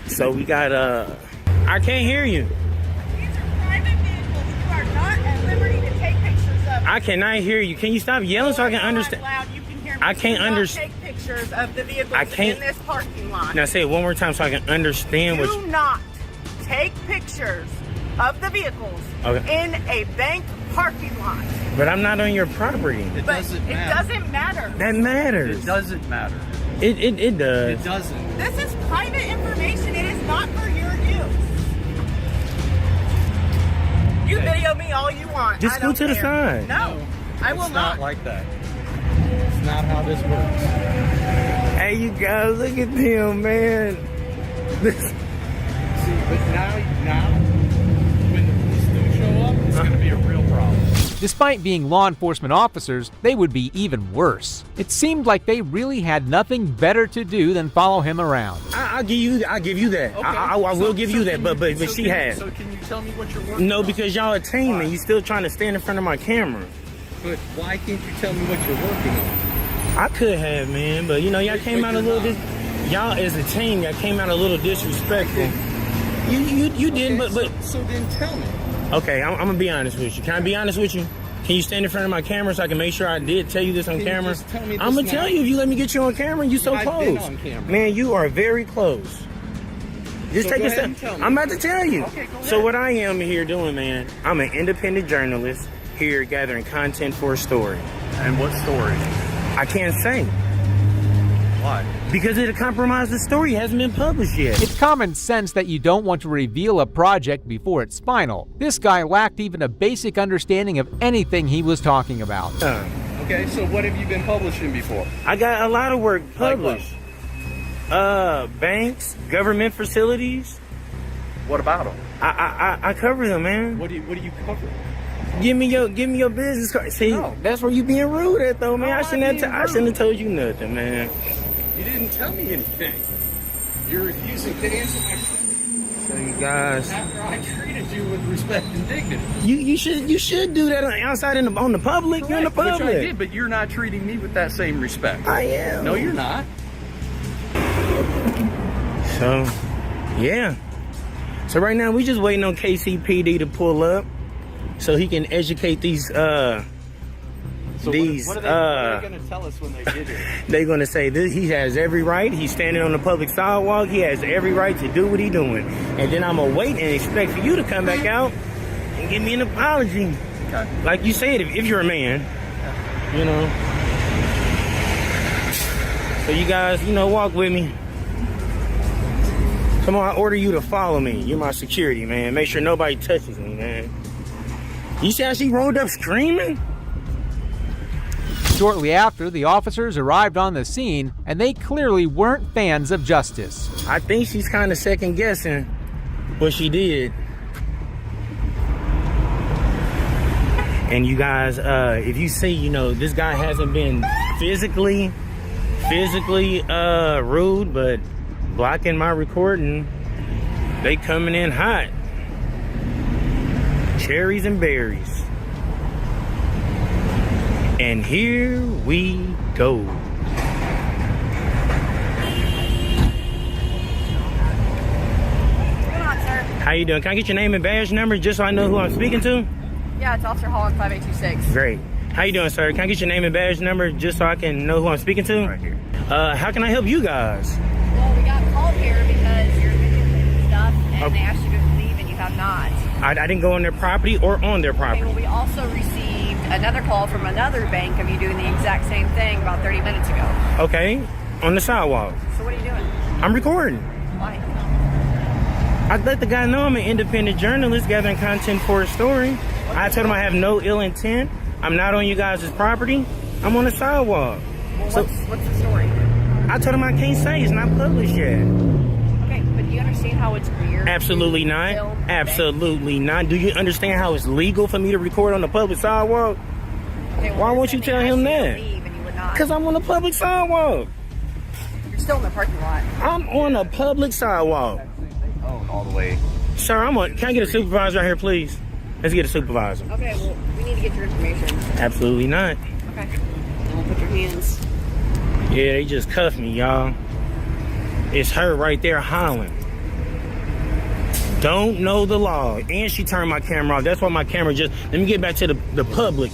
So we got I can't hear you. I cannot hear you. Can you stop yelling so I can understand? Loud, you can hear me. I can't understand. Take pictures of the vehicles in this parking lot. Now say it one more time so I can understand what. Do not take pictures of the vehicles in a bank parking lot. But I'm not on your property. It doesn't matter. That matters. It doesn't matter. It does. It doesn't. This is private information. It is not for your use. You video me all you want. Just go to the side. No, I will It's not like that. It's not how this works. Hey, you guys, look at them, man. See, but now, when the police do show up, it's going to be a real problem. Despite being law enforcement officers, they would be even worse. It seemed like they really had nothing better to do than follow him around. I'll give you that. Okay. I will give you that, but she has. So can you tell me what you're working No, on? because y'all a team and you still trying to stand in front of my camera. But why can't you tell me what you're working on? I could have, man, but y'all came out a little y'all as a team, y'all came out a little disrespectful. You didn't, but so then tell me. Okay, I'm gonna be honest with you. Can I be honest with you? Can you stand in front of my camera so I can make sure I did tell you this on camera? Just tell me this I'm gonna now? tell you if you let me get you on camera and you so I've close. been on camera. Man, you are very close. Just So take go a ahead step. and tell me. I'm about to tell you. Okay, go So ahead. what I am here doing, man, I'm an independent journalist here gathering content for a story. And what story? I can't say. Why? Because it'll compromise the story. It hasn't been published yet. It's common sense that you don't want to reveal a project before it's final. This guy lacked even a basic understanding of anything he was talking about. Okay, so what have you been publishing before? I got a lot of work Like what? published. Banks, government facilities. What about them? I cover them, man. What do you cover? Give me your business card. See, that's where you being rude at, though, man. No, I shouldn't have told you nothing, man. You didn't tell me anything. You're refusing to answer my question. So you guys, After I treated you with respect and dignity. you should do that outside on the public. Correct, You're in the public. Which I did, but you're not treating me with that same respect. I am. No, you're not. So, yeah. So right now we just waiting on KCPD to pull up so he can educate these So what are they going to tell us when they get here? they're gonna say this, he has every right, he's standing on the public sidewalk, he has every right to do what he's doing. And then I'm gonna wait and expect for you to come back out and give me an apology. Okay. Like you said, if you're a man, you know. So you guys, walk with me. Come on, I order you to follow me. You're my security, man. Make sure nobody touches me, man. You see how she rolled up screaming? Shortly after, the officers arrived on the scene, and they clearly weren't fans of justice. I think she's kind of second guessing what she did. And you guys, if you see, this guy hasn't been physically rude, but blocking my recording, they coming in hot. Cherries and berries. And here we go. How you doing? Can I get your name and badge number just so I know who I'm speaking to? Yeah, it's Officer Holland 5826. Great. How you doing, sir? Can I get your name and badge number just so I can know who I'm speaking to? Right here. How can I help you guys? Well, we got called here because you're videotaping stuff and they asked you to leave and you have not. I didn't go on their property or on their property. Okay, well, we also received another call from another bank of you doing the exact same thing about 30 minutes ago. Okay, on the sidewalk. So what are you doing? I'm recording. Why? I let the guy know I'm an independent journalist gathering content for a story. I told him I have no ill intent. I'm not on you guys' property. I'm on the sidewalk. Well, So what's the story? I told him I can't say it's not published yet. Okay, but do you understand how it's weird? Absolutely not. Absolutely not. Do you understand how it's legal for me to record on the public sidewalk? Okay, well, Why won't you tell him that? Because I'm on the public sidewalk. You're still in the parking lot. I'm on a public sidewalk. Oh, all the way. Sir, can I get a supervisor out here, please? Let's get a supervisor. Okay, well, we need to get your information. Absolutely not. Okay. Don't put your hands. Yeah, they just cuffed me, y'all. It's her right there hollering. Don't know the law. And she turned my camera off. That's why my camera let me get back to the public.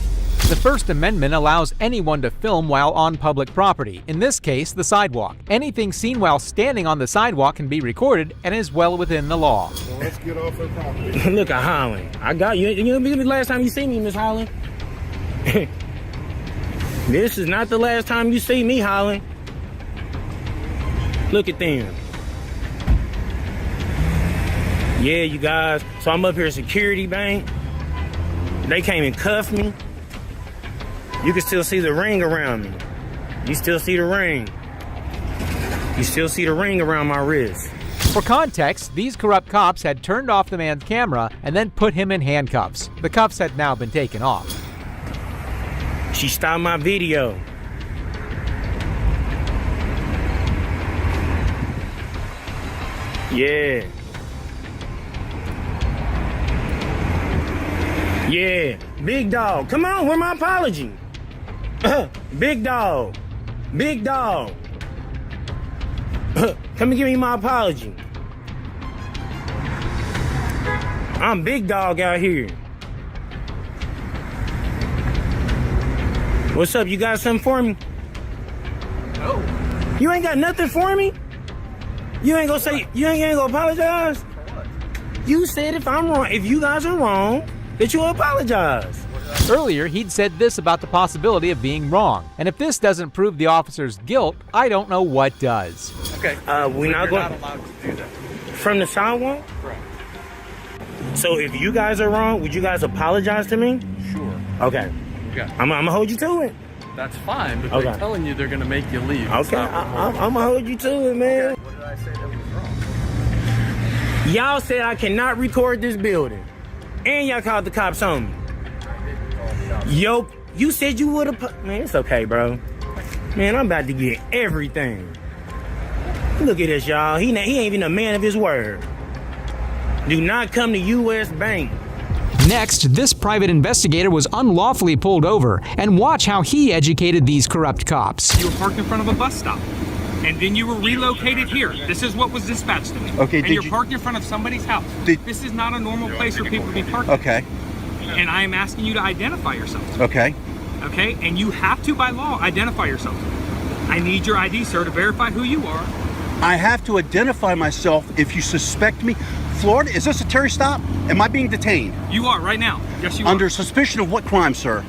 The First Amendment allows anyone to film while on public property, in this case, the sidewalk. Anything seen while standing on the sidewalk can be recorded and is well within the law. So let's get off their property. Look at Holland. I got you. You know the last time you see me, Miss Holland? This is not the last time you see me, Holland. Look at them. Yeah, you guys. So I'm up here at Security Bank. They came and cuffed me. You can still see the ring around me. You still see the ring. You still see the ring around my wrist. For context, these corrupt cops had turned off the man's camera and then put him in handcuffs. The cuffs had now been taken off. She stopped my video. Yeah. Yeah. Big dog. Come on, where's my apology? Big dog. Big dog. Come and give me my apology. I'm big dog out here. What's up? You got something for me? No. You ain't got nothing for me? You ain't gonna say, you ain't gonna apologize? You said if I'm wrong, if you guys are wrong, that you'll apologize. Earlier, he'd said this about the possibility of being wrong. And if this doesn't prove the officer's guilt, I don't know what does. Okay. We're not not allowed to do that. From the sidewalk? Correct. So if you guys are wrong, would you guys apologize to me? Sure. Okay. Okay. I'm gonna hold you to it. That's fine, but Okay. they're telling you they're going to make you leave. Okay, I'm gonna hold you to it, man. Okay. What did I say that was wrong? Y'all said I cannot record this building. And y'all called the cops on me. Yo, you said you would have. Man, it's okay, bro. Man, I'm about to get everything. Look at this, y'all. He ain't even a man of his word. Do not come to U.S. Bank. Next, this private investigator was unlawfully pulled over, and watch how he educated these corrupt cops. You were parked in front of a bus stop, and then you were relocated here. This is what was dispatched to me. Okay, and you're parked in front of somebody's house. This is not a normal place for people to be parked. Okay. And I am asking you to identify yourself. Okay. Okay, and you have to, by law, identify yourself. I need your ID, sir, to verify who you are. I have to identify myself if you suspect me. Florida, is this a Terry stop? Am I being detained? You are, right now. Yes, you Under are. suspicion of what crime, sir?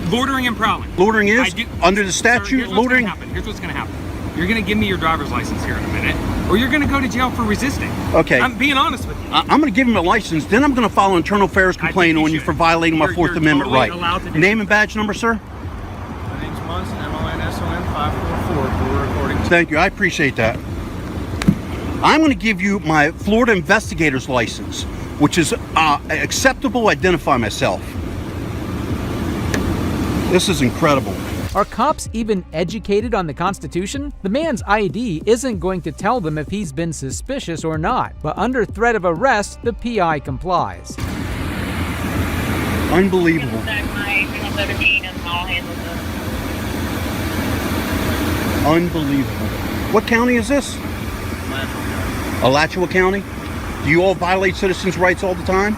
Loitering and prowling. Loitering is? Under the statute, loitering? Here's what's going to happen. You're going to give me your driver's license here in a minute, or you're going to go to jail for resisting. Okay. I'm being honest with you. I'm going to give him a license, then I'm going to file an internal affairs complaint on you for violating my Fourth Amendment totally right. allowed to do Name and badge number, sir? My name's Munson, MONSON 544 for recording. Thank you, I appreciate that. I'm going to give you my Florida Investigator's license, which is acceptable to identify myself. This is incredible. Are cops even educated on the Constitution? The man's ID isn't going to tell them if he's been suspicious or not, but under threat of arrest, the PI complies. Unbelievable. Unbelievable. What county is this? Alachua County? Do you all violate citizens' rights all the time?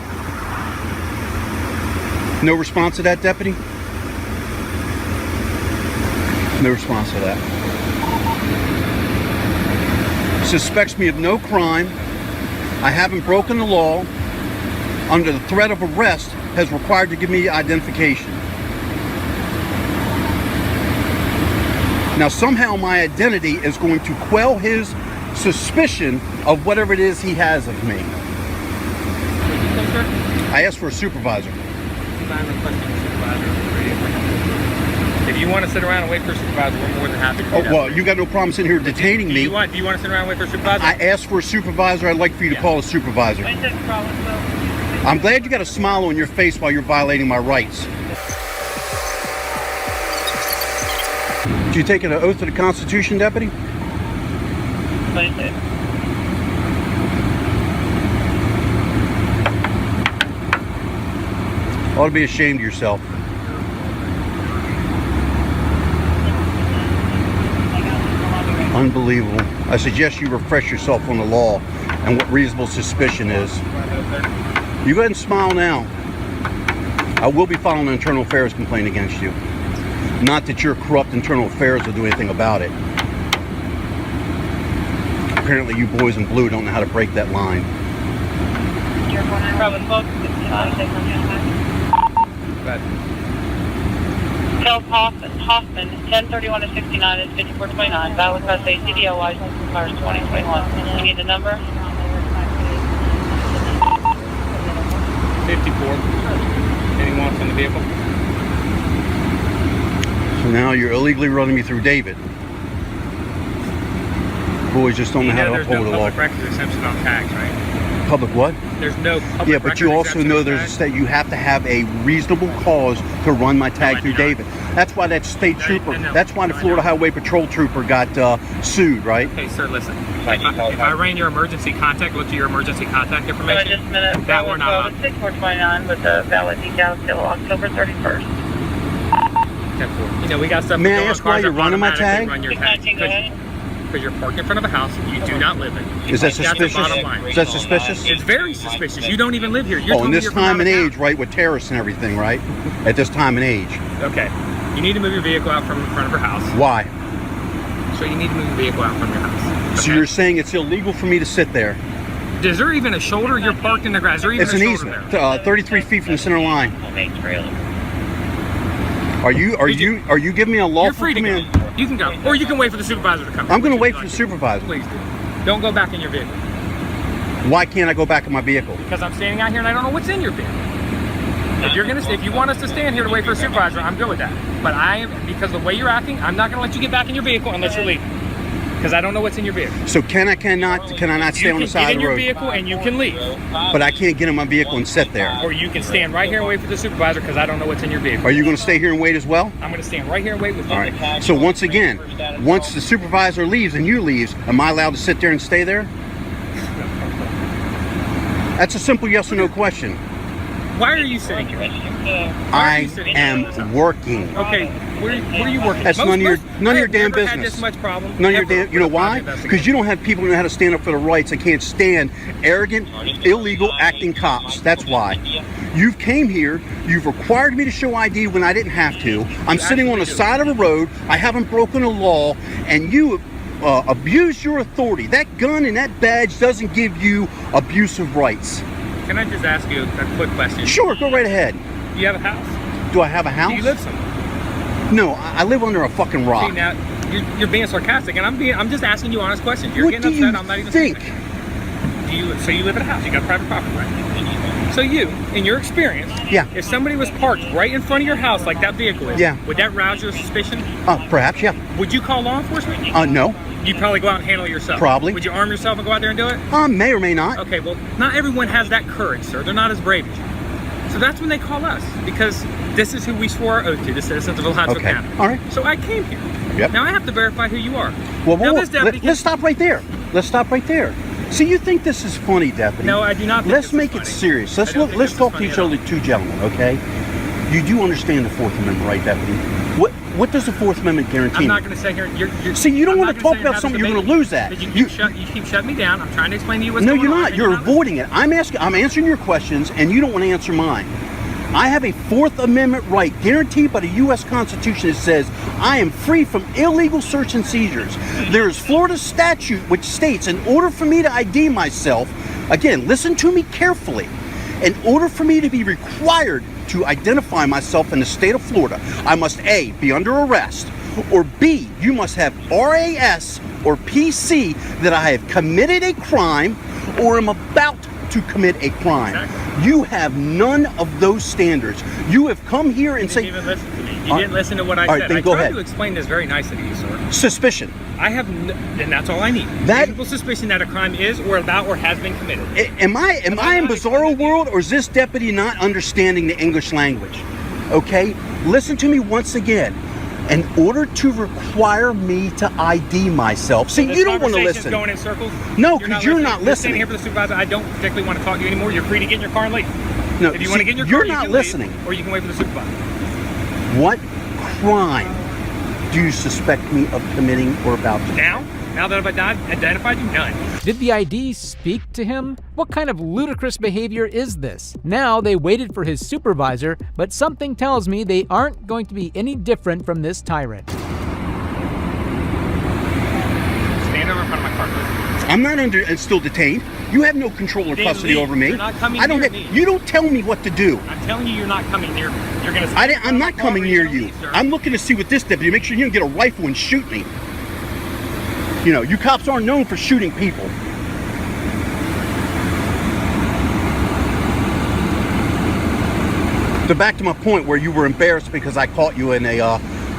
No response to that, deputy? No response to that. Suspects me of no crime. I haven't broken the law. Under the threat of arrest, has required to give me identification. Now somehow my identity is going to quell his suspicion of whatever it is he has of me. I asked for a supervisor. If you want to sit around and wait for a supervisor, we're more than happy to do that. Well, you got no problem sitting here detaining me. Do you want to sit around and wait for a supervisor? I asked for a supervisor. I'd like for you to call a supervisor. I'm glad you got a smile on your face while you're violating my rights. Did you take an oath to the Constitution, deputy? Ought to be ashamed of yourself. Unbelievable. I suggest you refresh yourself on the law and what reasonable suspicion is. You go ahead and smile now. I will be filing an internal affairs complaint against you. Not that your corrupt internal affairs will do anything about it. Apparently you boys in blue don't know how to break that line. Charles Hoffman, 1031 to 69 is 5429. Valid Class A CDL license requires 2021. You need the number? 54. Anything wants in the vehicle? So now you're illegally running me through David. Boys just don't know how to There's uphold no the law. public record exemption on tags, right? Public what? There's no public Yeah, but you record also exemption know on there's a tags. state, you have to have a reasonable cause to run my tag through David. That's why that state trooper, that's why the Florida Highway Patrol trooper got sued, right? Okay, sir, listen. If I ran your emergency contact, looked at your emergency contact information, Just a minute. that we're not on. 6429 with a valid detail till October 31st. You know, we got stuff. May I ask why you're running my tag? Run your tag because you're parked in front of a house you do not live in. Is that That's the suspicious? bottom line. Is that suspicious? It's very suspicious. You don't even live here. You're Oh, in telling me this you're from time out and of town. age, right, with terrorists and everything, right? At this time and age. Okay. You need to move your vehicle out from in front of your house. Why? So you need to move your vehicle out from your house. So you're saying it's illegal for me to sit there? Is there even a shoulder? You're parked in the grass. Is there even It's a an shoulder easement, there? 33 feet from the center line. Are you giving me a lawful You're free to command? go. You can go. Or you can wait for the supervisor to come. I'm going to wait for the supervisor. Please do. Don't go back in your vehicle. Why can't I go back in my vehicle? Because I'm standing out here and I don't know what's in your vehicle. If you want us to stand here to wait for a supervisor, I'm good with that. But because of the way you're acting, I'm not going to let you get back in your vehicle unless you're leaving. Because I don't know what's in your vehicle. So can I not stay on the side of the road? You can get in your vehicle and you can leave. But I can't get in my vehicle and sit there. Or you can stand right here and wait for the supervisor because I don't know what's in your vehicle. Are you going to stay here and wait as well? I'm going to stand right here and wait with you. All right. So once again, once the supervisor leaves and you leaves, am I allowed to sit there and stay there? That's a simple yes or no question. Why are you sitting here? I am working. Okay, where are you working? That's none of your damn business. Had this much problem. None of your damn. You know why? Because you don't have people who know how to stand up for their rights and can't stand arrogant, illegal acting cops. That's why. You've came here. You've required me to show ID when I didn't have to. I'm sitting on the side of a road. I haven't broken a law, and you abuse your authority. That gun and that badge doesn't give you abusive rights. Can I just ask you a quick question? Sure, go right ahead. Do you have a house? Do I have a house? Do you live somewhere? No, I live under a fucking rock. See, now you're being sarcastic, and I'm just asking you honest questions. You're getting upset. I'm not even think? So you live in a house? You got private property, right? So you, in your experience, yeah, if somebody was parked right in front of your house like that vehicle is, yeah, would that rouse your suspicion? Perhaps, yeah. Would you call law enforcement? No. You'd probably go out and handle it yourself. Probably. Would you arm yourself and go out there and do it? May or may not. Okay, well, not everyone has that courage, sir. They're not as brave as you. So that's when they call us, because this is who we swore our oath to, the citizens of Alachua County. All right. So I came here. Yep. Now I have to verify who you are. Well, now, this deputy let's stop right there. Let's stop right there. See, you think this is funny, deputy? No, I do not think Let's make it serious. Let's talk to each other, two gentlemen, okay? You do understand the Fourth Amendment, right, deputy? What does the Fourth Amendment guarantee? I'm not going to sit here. You're, see, you don't want to talk about have something. this You're going to lose that. You keep shutting me down. I'm trying to explain to you what's going on. No, you're not. You're avoiding it. I'm answering your questions, and you don't want to answer mine. I have a Fourth Amendment right guaranteed by the U.S. Constitution that says I am free from illegal search and seizures. There is Florida statute which states in order for me to ID myself, again, listen to me carefully, in order for me to be required to identify myself in the state of Florida, I must A, be under arrest, or B, you must have RAS or PC that I have committed a crime or am about to commit a crime. Exactly. You have none of those standards. You have come here and say... You didn't even listen to me. You didn't listen to what I said. Right, then go ahead. I tried to explain this very nicely to you, sir. Suspicion. I have, and that's all I need. Reasonable suspicion that a crime is or about or has been committed. Am I in bizarro world, or is this deputy not understanding the English language? Okay, listen to me once again. In order to require me to ID myself, see, you don't want to listen. Going in circles. No, because you're not listening. You're standing here for the supervisor. I don't particularly want to talk to you anymore. You're free to get in your car and leave. No, if you want to get in your car, you're not listening. Leave, or you can wait for the supervisor. What crime do you suspect me of committing or about to? Now? Now that I've identified you, none. Did the ID speak to him? What kind of ludicrous behavior is this? Now they waited for his supervisor, but something tells me they aren't going to be any different from this tyrant. Stand over in front of my car, please. I'm not still detained. You have no control or custody over me. You're not coming I don't. near me. You don't tell me what to do. I'm telling you, you're not coming near me. You're gonna. I'm not coming near you. I'm looking to see what this deputy. Make sure you don't get a rifle and shoot me. You know, you cops aren't known for shooting people. So back to my point where you were embarrassed because I caught you in a,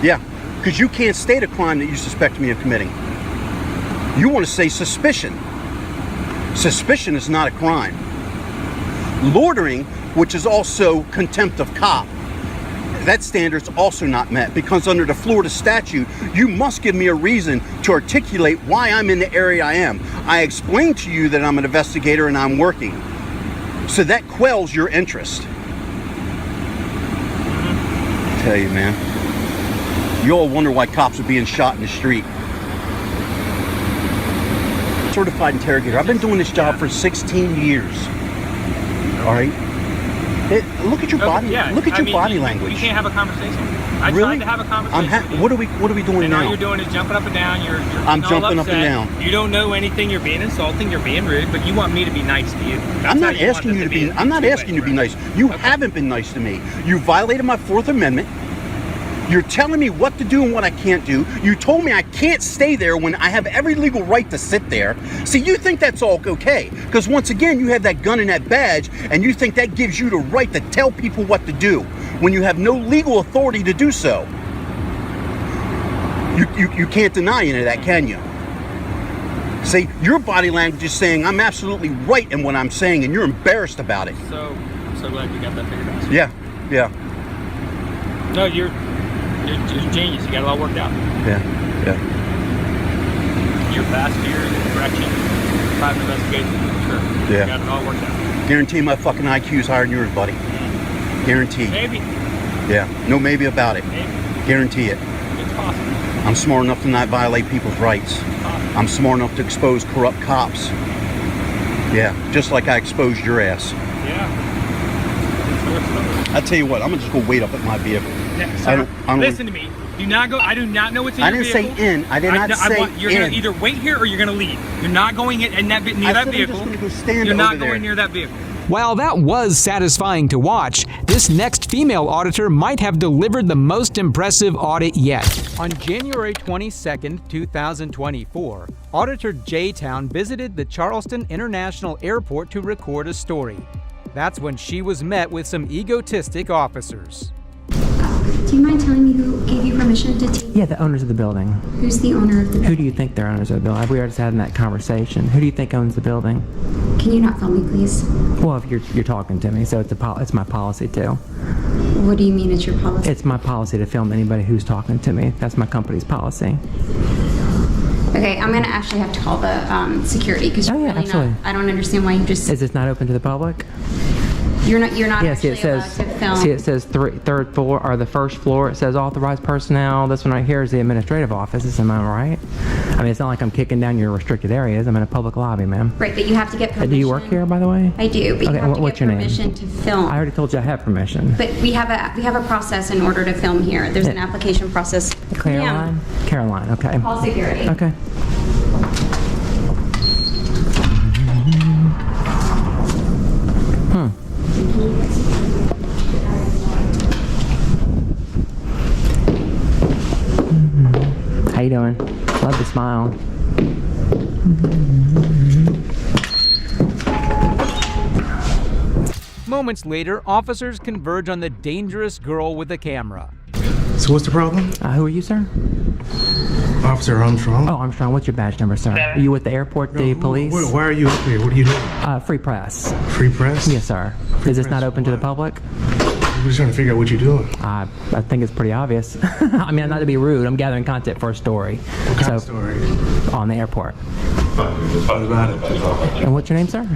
yeah, because you can't state a crime that you suspect me of committing. You want to say suspicion. Suspicion is not a crime. Loitering, which is also contempt of cop, that standard's also not met because under the Florida statute, you must give me a reason to articulate why I'm in the area I am. I explained to you that I'm an investigator and I'm working. So that quells your interest. I tell you, man, you all wonder why cops are being shot in the street. Certified interrogator. I've been doing this job for 16 years. All right. Look at your body. Yeah, look at your body language. You can't have a conversation. I Really? tried to have a conversation. with you. What are we doing And now? all you're doing is jumping up and down. You're I'm all jumping up and upset. down. You don't know anything. You're being insulting. You're being rude. But you want me to be nice to you. That's I'm how not you want asking this you to be. I'm not asking you to be nice. You haven't been nice to me. You violated my Fourth Amendment. You're telling me what to do and what I can't do. You told me I can't stay there when I have every legal right to sit there. See, you think that's all okay. Because once again, you have that gun and that badge, and you think that gives you the right to tell people what to do when you have no legal authority to do so. You can't deny any of that, can you? See, your body language is saying I'm absolutely right in what I'm saying, and you're embarrassed about it. So, I'm so glad you got that figured out. Yeah, yeah. No, you're genius. You got it all worked out. Yeah, yeah. You're fast here, correction, private investigation. Sure. Yeah. You got it all worked out. Guarantee my fucking IQ's higher than yours, buddy. Guarantee. Maybe. Yeah, no maybe about it. Maybe. Guarantee it. It's possible. I'm smart enough to not violate people's rights. I'm smart enough to expose corrupt cops. Yeah, just like I exposed your ass. Yeah. I tell you what, I'm gonna just go wait up at my vehicle. Yeah, I don't listen to me. Do not go. I do not know what's in I your didn't vehicle. say in. I did not say You're in. gonna either wait here or you're gonna leave. You're not going in that near that vehicle. I'm just gonna go stand You're over not there. going near that vehicle. While that was satisfying to watch, this next female auditor might have delivered the most impressive audit yet. On January 22, 2024, Auditor J-Town visited the Charleston International Airport to record a story. That's when she was met with some egotistic officers. Do you mind telling me who gave you permission to take? Yeah, the owners of the building. Who's the owner of the building? Who do you think they're owners of the building? We already had that conversation. Who do you think owns the building? Can you not film me, please? Well, if you're talking to me, so it's my policy too. What do you mean it's your policy? It's my policy to film anybody who's talking to me. That's my company's policy. Okay, I'm gonna actually have to call the security because you're really absolutely. not. I don't understand why you just. Is this not open to the public? You're not Yes, actually it says. allowed to film. See, it says third floor or the first floor. It says authorized personnel. This one right here is the administrative office. Am I right? I mean, it's not like I'm kicking down your restricted areas. I'm in a public lobby, ma'am. Right, but you have to get permission. Do you work here, by the way? I do, but Okay, you have to what's get your name? permission to film. I already told you I have permission. But we have a process in order to film here. There's an application process. Caroline? Caroline, okay. Call security. Okay. How you doing? Love the smile. Moments later, officers converge on the dangerous girl with the camera. So what's the problem? Who are you, sir? Officer Armstrong. Oh, Armstrong. What's your badge number, sir? Are you with the airport, the police? Why are you up here? What are you doing? Free press. Free press? Yes, sir. Is this not open to the public? We're just trying to figure out what you're doing. I think it's pretty obvious. I mean, not to be rude, I'm gathering content for a story. What kind of story? On the airport. What about it? And what's your name, sir?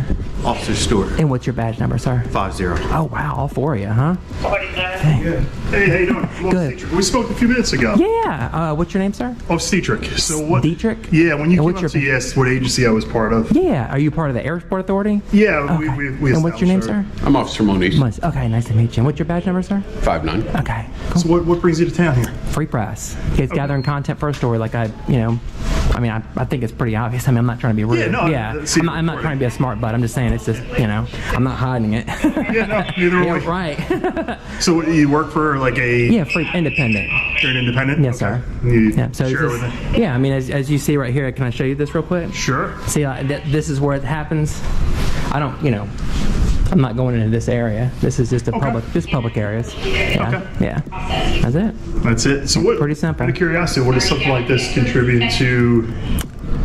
Officer Stewart. And what's your badge number, sir? 50. Oh, wow, all four of you, huh? Hey, how you doing? Good. We spoke a few minutes ago. Yeah. What's your name, sir? Dietrich. So what? Dietrich? Yeah, when you And came up to, you asked what agency I was part of. Yeah. Are you part of the Airport Authority? Yeah, Okay. we And what's your name, sir? I'm Officer Moniz. Okay, nice to meet you. And what's your badge number, sir? 59. Okay. So what brings you to town here? Free press. Kids gathering content for a story like I think it's pretty obvious. I mean, I'm not trying to be rude. I'm not trying to be a smart butt. I'm just saying it's just, I'm not hiding it. Yeah, no, neither are we. Right. So you work for like a... Yeah, free independent. You're an independent? Yes, sir. You So share this, with me? yeah, I mean, as you see right here, can I show you this real quick? Sure. See, this is where it happens. I don't, I'm not going into this area. This is just public areas. Yeah. Okay. Yeah. That's it. That's it. So what? Pretty simple. Out of curiosity, what does something like this contribute to?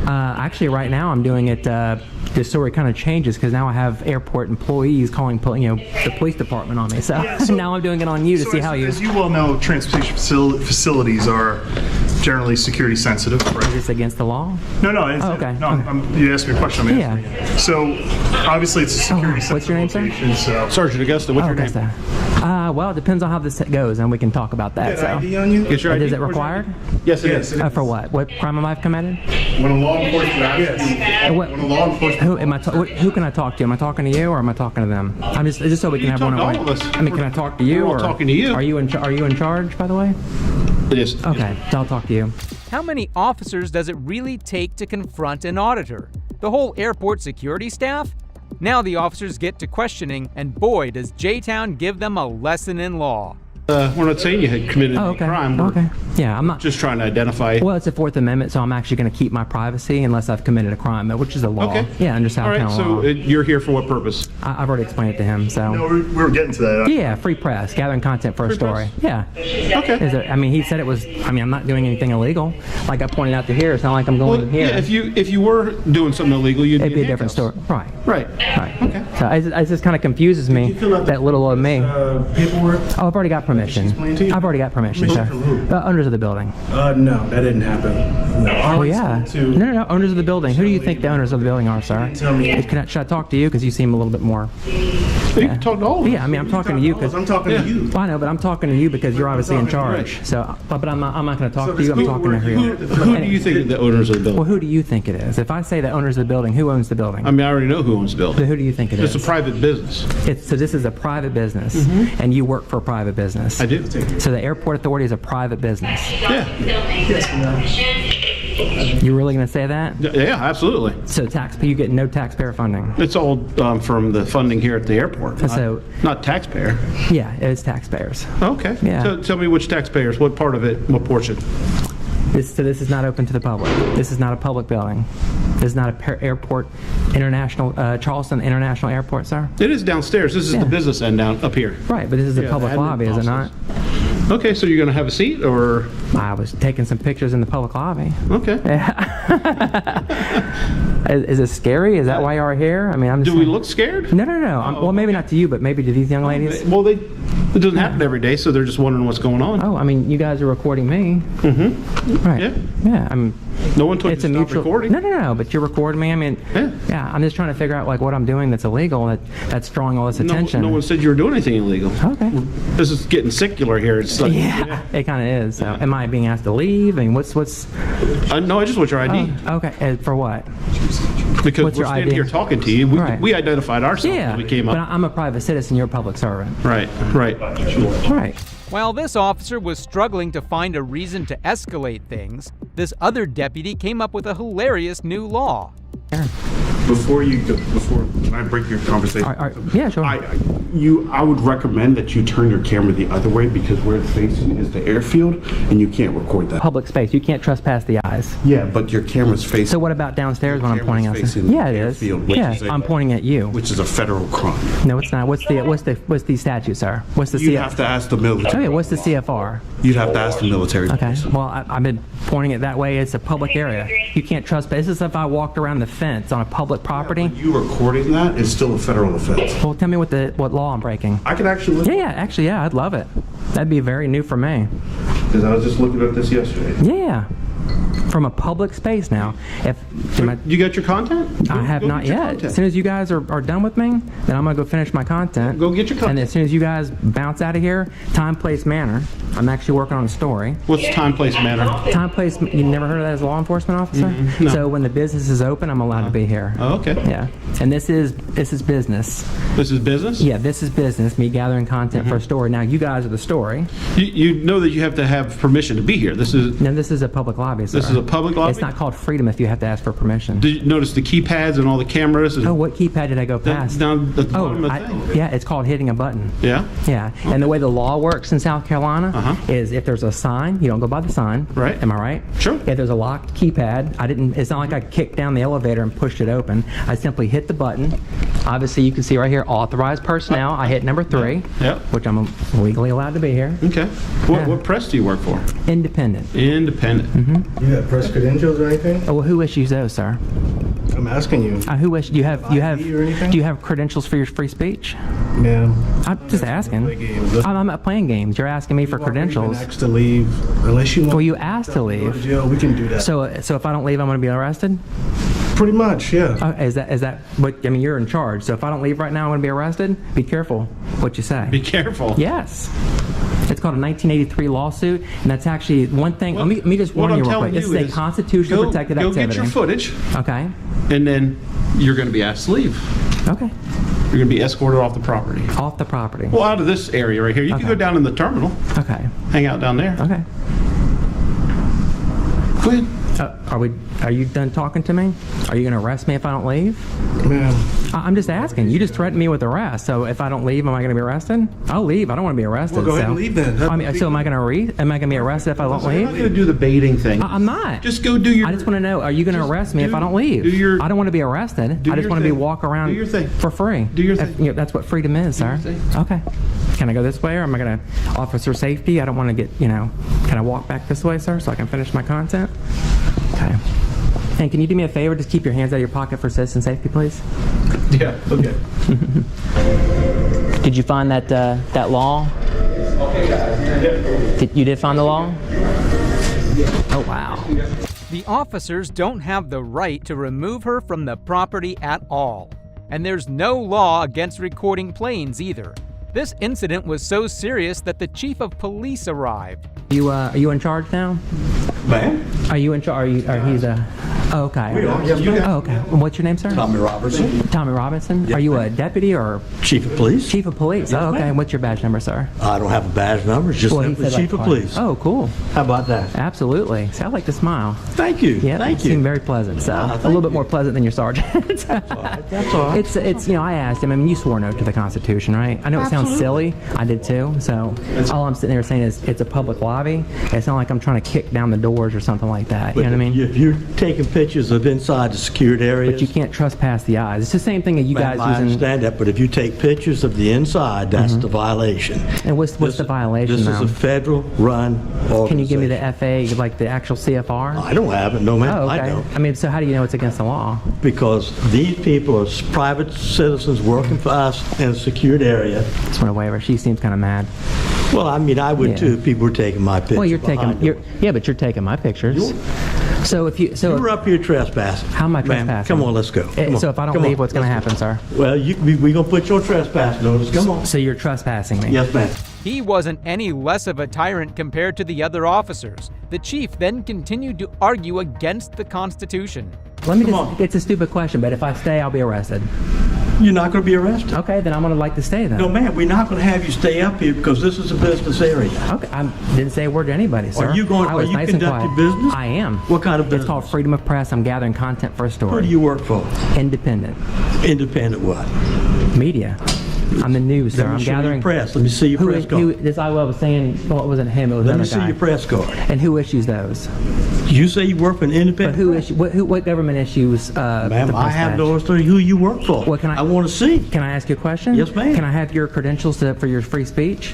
Actually, right now I'm doing it. The story kind of changes because now I have airport employees calling, the police department on me. So, now I'm doing it on you to see how you. As you well know, transportation facilities are generally security sensitive. Right? Is this against the law? No. Okay. No, you asked me a question. I'm answering. Yeah. So obviously it's a security sensitive. What's your name, sir? So. Sergeant Augusta, what's your name? Augusta. Well, it depends on how this goes, and we can talk about that. You got ID on you? Get your ID. Is it required? Yes, it is. For what? What crime am I committed? When a law enforcement when a law enforcement. Who can I talk to? Am I talking to you or am I talking to them? I'm just so we can have one on one. I mean, can I talk to you? We're all talking to you. Are you in charge, by the way? Yes. Okay, so I'll talk to you. How many officers does it really take to confront an auditor? The whole airport security staff? Now the officers get to questioning, and boy, does J-Town give them a lesson in law. We're not saying you had committed any crime. We're Yeah, I'm not just trying to identify. Well, it's a Fourth Amendment, so I'm actually going to keep my privacy unless I've committed a crime, which is a law. Okay. Yeah, under South Carolina law. So you're here for what purpose? I've already explained it to him. So. No, we were getting to that. Yeah, free press, gathering content for a story. Press? Yeah. Okay. He said it was. I'm not doing anything illegal. Like I pointed out to here, it's not like I'm going in here. Yeah, if you were doing something illegal, it'd be a different story. Right. Right. Okay. So it just kind of confuses me. That little old me. Paperwork. Oh, I've already got permission. I've already got permission, sir. Owners of the building. No, that didn't happen. No. Oh, yeah. No. Owners of the building. Who do you think the owners of the building are, sir? Tell me. Should I talk to you? Because you seem a little bit more. You can talk to all of us. Yeah, I'm talking to you because I'm talking to you. Well, I know, but I'm talking to you because you're obviously in charge. Right. So, but I'm not going to talk to you. I'm talking to you. Who do you think are the owners of the building? Well, who do you think it is? If I say the owners of the building, who owns the building? I mean, I already know who owns the building. So who do you think it is? It's a private business. So this is a private business, and you work for a private business. I do. So the airport authority is a private business. Yeah. You really going to say that? Yeah, absolutely. So you get no taxpayer funding? It's all from the funding here at the airport. So not taxpayer. Yeah, it is taxpayers. Okay. Yeah. So tell me which taxpayers, what part of it, what portion? This is not open to the public. This is not a public building. This is not a airport, Charleston International Airport, sir. It is downstairs. This is the business end down up here. Right, but this is a public lobby, is it not? Okay, so you're going to have a seat, or? I was taking some pictures in the public lobby. Okay. Is it scary? Is that why you are here? I mean, I'm just. Do we look scared? No. Well, maybe not to you, but maybe to these young ladies. Well, it doesn't happen every day, so they're just wondering what's going on. Oh, I mean, you guys are recording me. Mm-hmm. Right. Yeah. I mean, no one told you to stop recording. No, but you're recording me. I mean, yeah. I'm just trying to figure out like what I'm doing that's illegal that's drawing all this attention. No one said you were doing anything illegal. Okay. This is getting secular here. It's like, it kind of is. So, am I being asked to leave? I mean, what's? No, I just want your ID. Okay. For what? Because we're standing here talking to you. We identified ourselves when we came up. But I'm a private citizen. You're a public servant. Right. Right. While this officer was struggling to find a reason to escalate things, this other deputy came up with a hilarious new law. Before can I break your conversation? Yeah, sure. I would recommend that you turn your camera the other way because where it's facing is the airfield and you can't record that. Public space. You can't trespass the eyes. Yeah, but your camera's facing. So what about downstairs when I'm pointing out? Yeah, it is. Yeah, I'm pointing at you. Which is a federal crime. No, it's not. What's the statute, sir? What's the You have to ask the military. Oh yeah, what's the CFR? You'd have to ask the military. Okay. Well, I've been pointing it that way. It's a public area. You can't trespass. This is if I walked around the fence on a public property. You recording that? that, it's still a federal offense. Well, tell me what law I'm breaking. I can actually look. Yeah, I'd love it. That'd be very new for me. Because I was just looking at this yesterday. Yeah. From a public space now. You got your content? I have not yet. As soon as you guys are done with me, then I'm going to go finish my content. Go get your content. And as soon as you guys bounce out of here, time, place, manner. I'm actually working on a story. What's time, place, manner? Time, place, you never heard of that as a law enforcement officer? No. So when the business is open, I'm allowed to be here. Oh, okay. Yeah. And this is business. This is business? Yeah, this is business, me gathering content for a story. Now, you guys are the story. You know that you have to have permission to be here. This is a public lobby, sir. This is a public lobby? It's not called freedom if you have to ask for permission. Did you notice the keypads and all the cameras? Oh, what keypad did I go past? Down at the bottom of the thing. Yeah, it's called hitting a button. Yeah? Yeah. Okay. And the way the law works in South Carolina is if there's a sign, you don't go by the sign. Right. Am I right? Sure. If there's a locked keypad, it's not like I kicked down the elevator and pushed it open. I simply hit the button. Obviously, you can see right here, authorized personnel. I hit number 3, which I'm legally allowed to be here. Okay. What press do you work for? Independent. Independent. You have press credentials or anything? Oh, well, who issues those, sir? I'm asking you. Do you have credentials for your free speech? Yeah. I'm just asking. I'm not playing games. You're asking me for credentials. Asked to leave, unless you want. Well, you asked to leave. Jail, we can do that. So if I don't leave, I'm going to be arrested? Pretty much, yeah. Is that what? I mean, you're in charge. So if I don't leave right now, I'm going to be arrested. Be careful what you say. Be careful. Yes. It's called a 1983 lawsuit, and that's actually one thing. Let me just warn you real quick. This is a constitutionally protected activity. Go get your footage. Okay. And then you're going to be asked to leave. Okay. You're going to be escorted off the property. Off the property. Well, out of this area right here. You can go down in the terminal. Okay. Hang out down there. Okay. Go ahead. Are you done talking to me? Are you going to arrest me if I don't leave? Man. I'm just asking. You just threatened me with arrest. So if I don't leave, am I going to be arrested? I'll leave. I don't want to be arrested. Well, go ahead and leave then. So am I going to be arrested if I don't leave? You're not going to do the baiting thing. I'm not. Just go do your... I just want to know, are you going to arrest me if I don't leave? I don't want to be arrested. I just want to be walk around for free. Do your thing. That's what freedom is, sir. Okay. Can I go this way, or am I going to officer safety? I don't want to get, can I walk back this way, sir, so I can finish my content? Okay. And can you do me a favor? Just keep your hands out of your pocket for citizen safety, please. Yeah. Okay. Did you find that law? You did find the law? Oh, wow. The officers don't have the right to remove her from the property at all. And there's no law against recording planes either. This incident was so serious that the chief of police arrived. Are you in charge now? Ma'am? Are you in charge? He's a... Oh, okay. Yes, ma'am. Oh, okay. What's your name, sir? Tommy Robertson. Tommy Robinson? Are you a deputy or... Chief of Police. Chief of Police. Yes, oh, okay. ma'am. What's your badge number, sir? I don't have a badge number. It's just simply Chief of Police. Oh, cool. How about that? Absolutely. See, I like to smile. Thank you. Yeah, Thank you. you. Seem very pleasant. So a little bit more pleasant than your sergeant. That's all right. That's all right. It's I asked him. I mean, you swore an oath to the Constitution, right? I know it sounds silly. I did too. So all I'm sitting there saying is it's a public lobby. It's not like I'm trying to kick down the doors or something like that. You know what I mean? If you're taking pictures of inside the secured areas... But you can't trespass the eyes. It's the same thing that you guys I understand that, but if you take pictures of the inside, that's the violation. And what's the violation This now? is a federal-run organization. Can you give me the FA, like the actual CFR? I don't have it. No, ma'am. Oh, okay. I don't. I mean, so how do you know it's against the law? Because these people are private citizens working for us in a secured area. Just want to waiver. She seems kind of mad. Well, I mean, I would too if people were taking my pictures. Well, but you're taking my pictures. So if you were up here trespassing. How am I trespassing? Ma'am, come on, let's go. So if I don't leave, what's going to happen, sir? Well, we're going to put your trespass notice. Come on. So you're trespassing me? Yes, ma'am. He wasn't any less of a tyrant compared to the other officers. The chief then continued to argue against the Constitution. It's a stupid question, but if I stay, I'll be arrested. You're not going to be arrested. Okay, then I'm going to like to stay then. No, ma'am, we're not going to have you stay up here because this is a business area. Okay, I didn't say a word to anybody, sir. Are you conducting business? I am. What kind of business? It's called freedom of press. I'm gathering content for a story. Who do you work for? Independent. Independent what? Media. I'm the news, sir. I'm gathering press. Let me see your press card. This I was saying. Well, it wasn't him. It was another guy. Let me see your press card. And who issues those? You say you work for an independent. But what government issues? Ma'am, I have no idea who you work for. What can I want to see. Can I ask you a question? Yes, ma'am. Can I have your credentials for your free speech?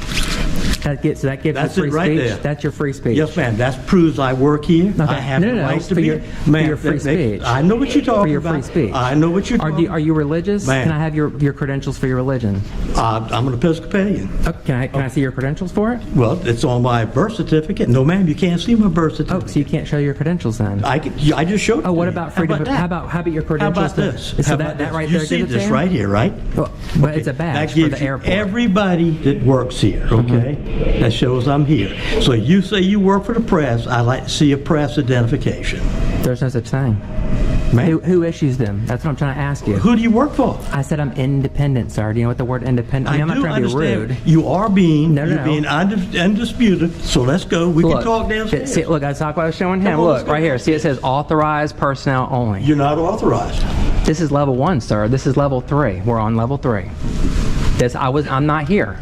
That gives That's you it free right speech. there. That's your free speech. Yes, ma'am. That proves I work here. Okay. I have No, the no, right to for be your- here. for Ma'am, your free speech. I know what you're talking For your about. free speech. I know what you're talking about. Are you religious? Ma'am. Can I have your credentials for your religion? I'm an Episcopalian. Can I see your credentials for it? Well, it's on my birth certificate. No, ma'am, you can't see my birth certificate. Oh, so you can't show your credentials then? I just showed. Oh, what about freedom? How How about your credentials? How about this? So How that about this? right you there. see give it to this him? right here, right? Well, but it's a badge That for gives the you airport. everybody that works here, okay? That shows I'm here. So you say you work for the press. I like to see a press identification. There's no such thing. Who issues them? That's what I'm trying to ask you. Who do you work for? I said I'm independent, sir. Do you know what the word independent? I'm do not trying to be understand. rude. You are being No. being undisputed. So let's go. We can talk downstairs. See, look, that's what I was showing him. Come on, let's Look, go. right here. See, it says authorized personnel only. You're not authorized. This is level 1, sir. This is level 3. We're on level 3. I'm not here.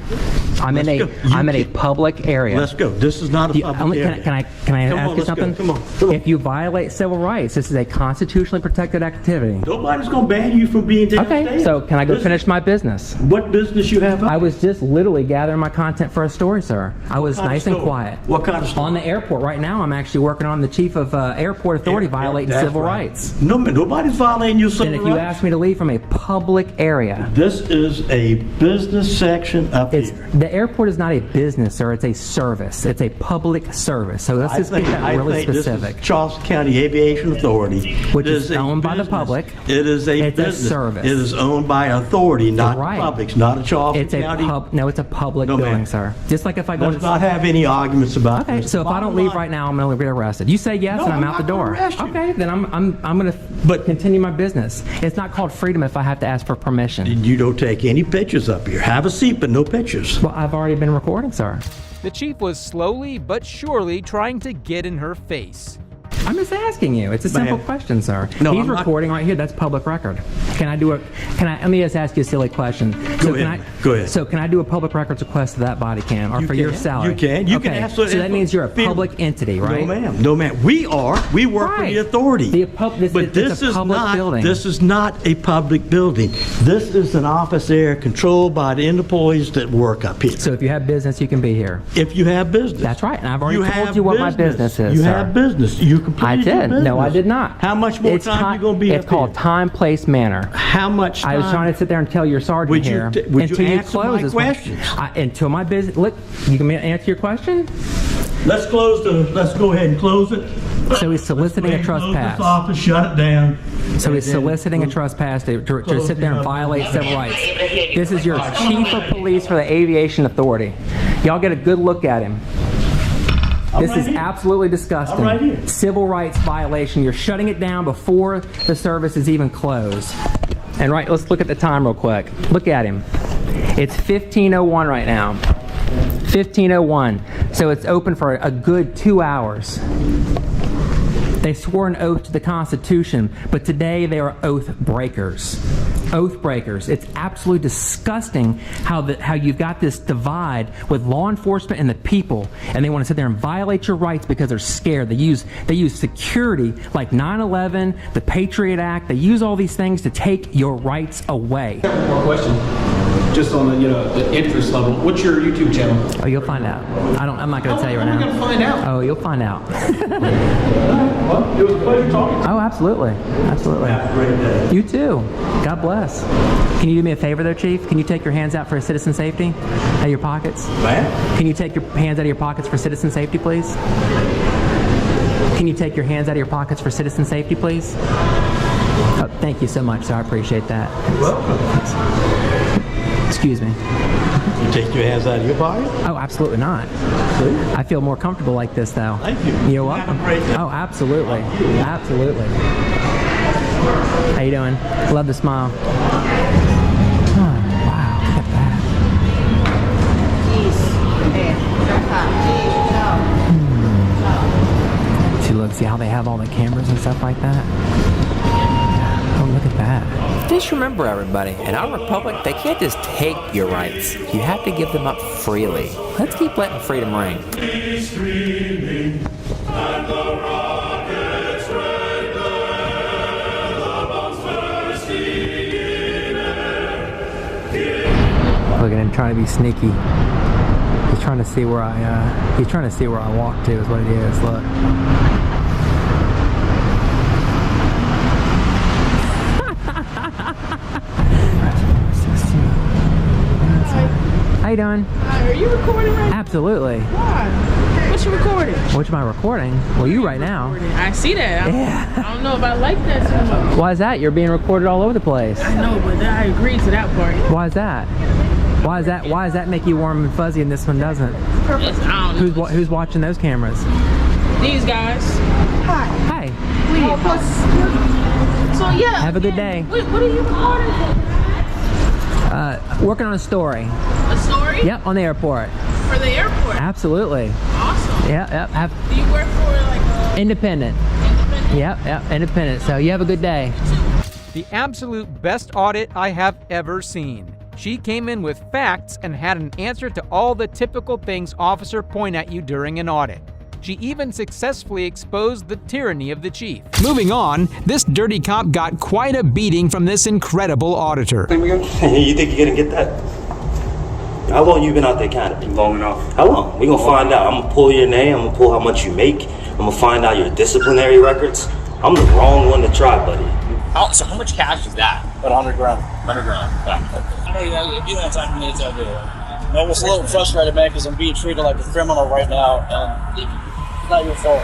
I'm in a public area. Let's go. This is not a public area. Can I Come ask on, you let's something? go. Come on. If you violate civil rights, this is a constitutionally protected activity. Nobody's going to ban you from being downstairs. Okay, so can I go finish my business? What business you have? I was just literally gathering my content for a story, sir. I was kind of nice and story? quiet. What kind of story? On the airport right now, I'm actually working on the chief of airport authority violating That's civil right. rights. No, nobody's violating your civil And if rights. you ask me to leave from a public area, This is a business section up here. the airport is not a business, sir. It's a service. It's a public service. So let's just get that really specific. This is Charleston County Aviation Authority, Which It is owned by the business. public. It is a It's a business. service. It is owned by authority, not Right. the public. It's not a Charleston It's a County. no, it's a public No, building, ma'am. sir. Just like if I go Let's not have any arguments about Okay, this. so if I don't leave right now, I'm going to get arrested. You say yes, No, and I'm I'm out the not gonna door. arrest you. Okay, then I'm going to continue my business. It's not called freedom if I have to ask for permission. You don't take any pictures up here. Have a seat, but no pictures. Well, I've already been recording, sir. The chief was slowly but surely trying to get in her face. I'm just asking you. It's a simple question, sir. No, He's I'm not- recording right here. That's public record. Let me just ask you a silly question. Go ahead. Go ahead. So can I do a public records request to that body cam or You for your can. salary? You can. You okay. can ask. So that means you're a public entity, right? No, ma'am. No, ma'am. We work for the authority. This is public building. This is not a public building. This is an office area controlled by the employees that work up here. So if you have business, you can be here. If you have business. That's right. And I've already told have you what my business is, You sir. have business. You completed I your did. business. No, I did not. How much more time you going to be It's up called here? time, place, manner. How much time? I was trying to sit there and tell your sergeant Would you here t- would you until you answer close my this one. questions? Until my business. Look, you can answer your question. Let's go ahead and close it. So he's soliciting a Close trespass. this office, shut it down. So he's soliciting a trespass to sit there and violate civil rights. This is your chief of police for the aviation authority. Y'all get a good look at him. This is absolutely disgusting. I'm right here. Civil rights violation. You're shutting it down before the service is even closed. And let's look at the time real quick. Look at him. It's 15:01 right now. 15:01. So it's open for a good 2 hours. They swore an oath to the Constitution, but today they are oath breakers. Oath breakers. It's absolutely disgusting how you've got this divide with law enforcement and the people, and they want to sit there and violate your rights because they're scared. They use security like 9/11, the Patriot Act. They use all these things to take your rights away. One more question. Just on the interest level. What's your YouTube channel? Oh, you'll find out. I'm not going to tell you right now. How are we going to find out? Oh, you'll find out. Well, it was a pleasure talking to you. Oh, absolutely. Absolutely. Have a great day. You too. God bless. Can you do me a favor there, Chief? Can you take your hands out for citizen safety? Out of your pockets? Ma'am? Can you take your hands out of your pockets for citizen safety, please? Can you take your hands out of your pockets for citizen safety, please? Oh, thank you so much, sir. I appreciate that. You're welcome. Excuse me. You take your hands out of your pocket? Oh, absolutely not. I feel more comfortable like this, though. Thank you. You're welcome. Have a great day. Oh, absolutely. Absolutely. How you doing? Love the smile. Oh, wow. Look at that. See, look, see how they have all the cameras and stuff like that? Yeah. Oh, look at that. Just remember, everybody, in our republic, they can't just take your rights. You have to give them up freely. Let's keep letting freedom ring. Look at him trying to be sneaky. He's trying to see where I walk to is what it is. Look. How you doing? Are you recording right now? Absolutely. Why? What you recording? Which am I recording? Well, you right now. I see that. Yeah. I don't know if I like that so much. Why is that? You're being recorded all over the place. I know, but I agree to that part. Why is that? Why does that make you warm and fuzzy and this one doesn't? I don't know. Who's watching those cameras? These guys. Hi. So yeah. Have a good day. What are you recording for? Working on a story. A story? Yep, on the airport. For the airport? Absolutely. Awesome. Yep. Do you work for like a... Independent. Yep, independent. So you have a good day. The absolute best audit I have ever seen. She came in with facts and had an answer to all the typical things officers point at you during an audit. She even successfully exposed the tyranny of the chief. Moving on, this dirty cop got quite a beating from this incredible auditor. You think you're gonna get that? How long you been out the academy? Long enough. How long? We gonna find out. I'm gonna pull your name, I'm gonna pull how much you make, I'm gonna find out your disciplinary records. I'm the wrong one to try, buddy. So how much cash is that? About 100 grand. 100 grand. Hey, if you don't have time for me to tell you. I was a little frustrated, man, because I'm being treated like a criminal right now, and it's not your fault.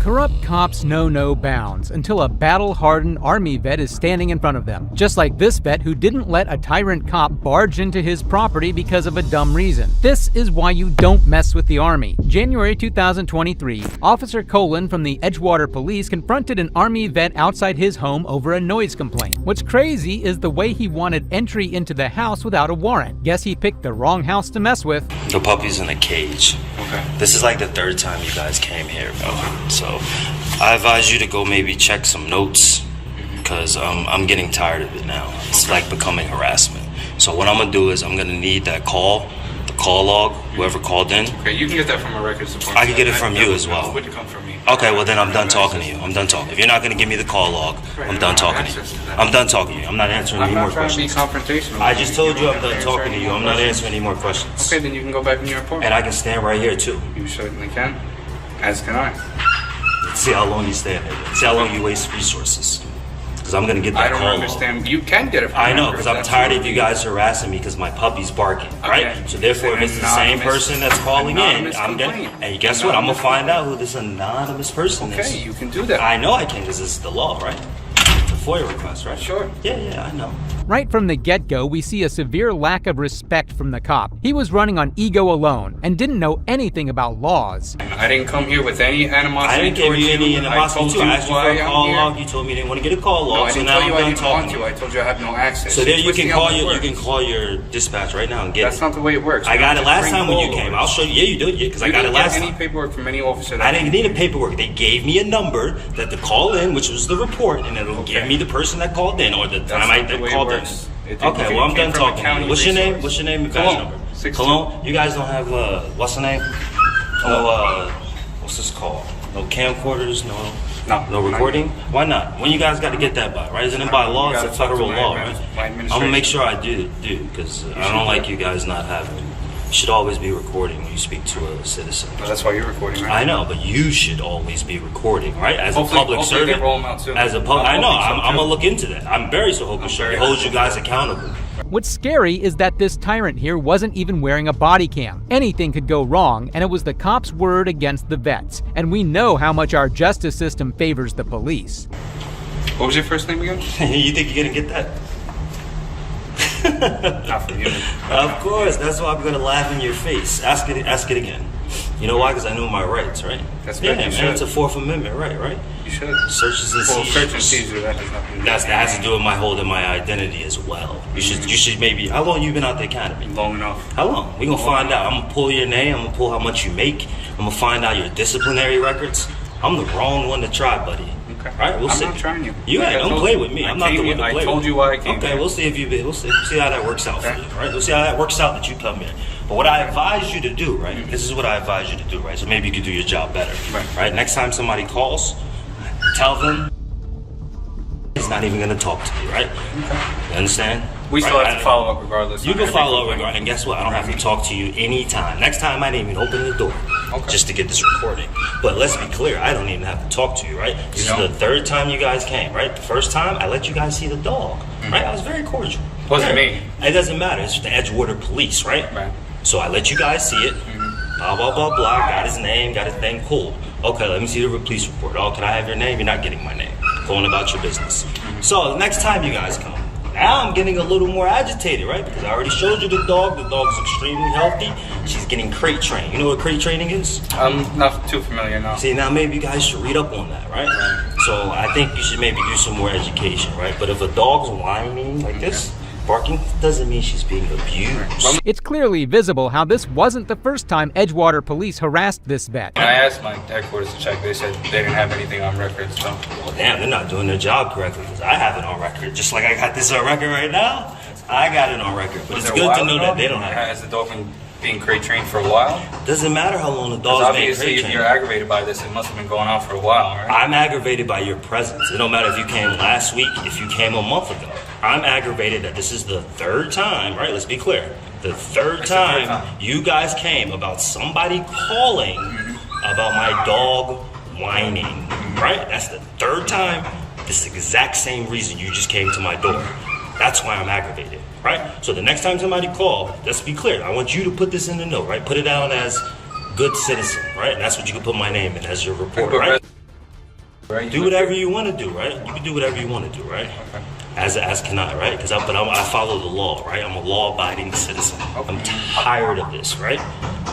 Corrupt cops know no bounds until a battle-hardened Army vet is standing in front of them. Just like this vet who didn't let a tyrant cop barge into his property because of a dumb reason. This is why you don't mess with the Army. January 2023, Officer Colin from the Edgewater Police confronted an Army vet outside his home over a noise complaint. What's crazy is the way he wanted entry into the house without a warrant. Guess he picked the wrong house to mess with. The puppy's in a cage. Okay. This is like the third time you guys came here. So I advise you to go maybe check some notes, because I'm getting tired of it now. It's like becoming harassment. So what I'm gonna do is I'm gonna need that call, the call log, whoever called in. Okay, you can get that from a records department. I can get it from you as well. It would come from me. Okay, well then I'm done talking to you. I'm done talking. If you're not gonna give me the call log, I'm done talking to you. I'm done talking to you. I'm not answering any more questions. I'm not trying to be confrontational. I just told you I'm done talking to you. I'm not answering any more questions. Okay, then you can go back in your apartment. And I can stand right here too. You certainly can. As can I. Let's see how long you stand there. See how long you waste resources. Because I'm going to get that call. I don't understand. You can get it from I know, because I'm tired of you guys harassing me because my puppy's barking, right? Okay. So therefore, if it's the same person that's calling in, I'm getting. And guess what? I'm going to find out who this anonymous person is. Okay, you can do that. I know I can, because this is the law, right? It's a FOIA request, right? Sure. Yeah, I know. Right from the get-go, we see a severe lack of respect from the cop. He was running on ego alone and didn't know anything about laws. I didn't come here with any animosity. I didn't give you any animosity. I asked you for a call log. You told me you didn't want to get a call log. No, I didn't tell you I didn't want to. I told you I have no access. So there you can call your dispatch right now and get it. That's not the way it works. I got it last time when you came. I'll show you. Yeah, you did. Because I got it last time. You didn't get any paperwork from any officer. I didn't need a paperwork. They gave me a number that to call in, which was the report, and it'll give me the person that called in or the time I called in. Okay, well I'm done talking to you. What's your name? What's your name and badge number? Cologne. You guys don't have what's the name? No what's this called? No camcorders, no recording? Why not? When you guys got to get that by, right? Isn't it by law? It's a federal law, right? I'm gonna make sure I do, because I don't like you guys not having it. You should always be recording when you speak to a citizen. Well, that's why you're recording, right? I know, but you should always be recording, right? As a public servant. As a public, I know. I'm gonna look into that. I'm very sure it holds you guys accountable. What's scary is that this tyrant here wasn't even wearing a body cam. Anything could go wrong, and it was the cop's word against the vets. And we know how much our justice system favors the police. What was your first name again? You think you're gonna get that? Not from you. Of course, that's why I'm gonna laugh in your face. Ask it again. You know why? Because I know my rights, right? That's yeah, man. It's a Fourth Amendment right? You should. Searches and seizures. Search and seizure, that has nothing to do. That has to do with my holding my identity as well. You should maybe. How long you been out the academy? Long enough. How long? We gonna find out. I'm gonna pull your name. I'm gonna pull how much you make. I'm gonna find out your disciplinary records. I'm the wrong one to try, buddy. Okay. All right, we'll see. I'm not trying you. You ain't. Don't play with me. I'm not the one to play with. I told you why I came. Okay, we'll see if you. We'll see how that works out for you. Right? We'll see how that works out that you come here. But what I advise you to do, right? This is what I advise you to do, right? So maybe you can do your job better, right? Next time somebody calls, tell them he's not even going to talk to you, right? You understand? We still have to follow up regardless. You can follow up regardless, and guess what? I don't have to talk to you anytime. Next time, I didn't even open the door just to get this recording. But let's be clear, I don't even have to talk to you, right? This is the third time you guys came, right? The first time, I let you guys see the dog, right? I was very cordial. Wasn't me. It doesn't matter. It's the Edgewater Police, right? So I let you guys see it. Blah, blah, blah, blah. Got his name, got his thing. Cool. Okay, let me see the police report. Oh, can I have your name? You're not getting my name. Going about your business. So the next time you guys come, now I'm getting a little more agitated, right? Because I already showed you the dog. The dog's extremely healthy. She's getting crate trained. You know what crate training is? I'm not too familiar now. See, now maybe you guys should read up on that, right? So I think you should maybe do some more education, right? But if a dog's whining like this, barking, doesn't mean she's being abused. It's clearly visible how this wasn't the first time Edgewater police harassed this vet. When I asked my headquarters to check, they said they didn't have anything on record, so. Well, damn, they're not doing their job correctly because I have it on record. Just like I got this on record right now, I got it on record. But it's good to know that they don't have it. Has the dog been being crate trained for a while? Doesn't matter how long the dog's been crate trained. Obviously, if you're aggravated by this, it must have been going on for a while, right? I'm aggravated by your presence. It don't matter if you came last week, if you came a month ago. I'm aggravated that this is the third time, right? Let's be clear. The third time you guys came about somebody calling about my dog whining, right? That's the third time. This exact same reason you just came to my door. That's why I'm aggravated, right? So the next time somebody calls, let's be clear. I want you to put this in the note, right? Put it down as good citizen, right? And that's what you can put my name in as your report, right? Do whatever you want to do, right? You can do whatever you want to do, right? As can I, right? Because I follow the law, right? I'm a law-abiding citizen. I'm tired of this, right?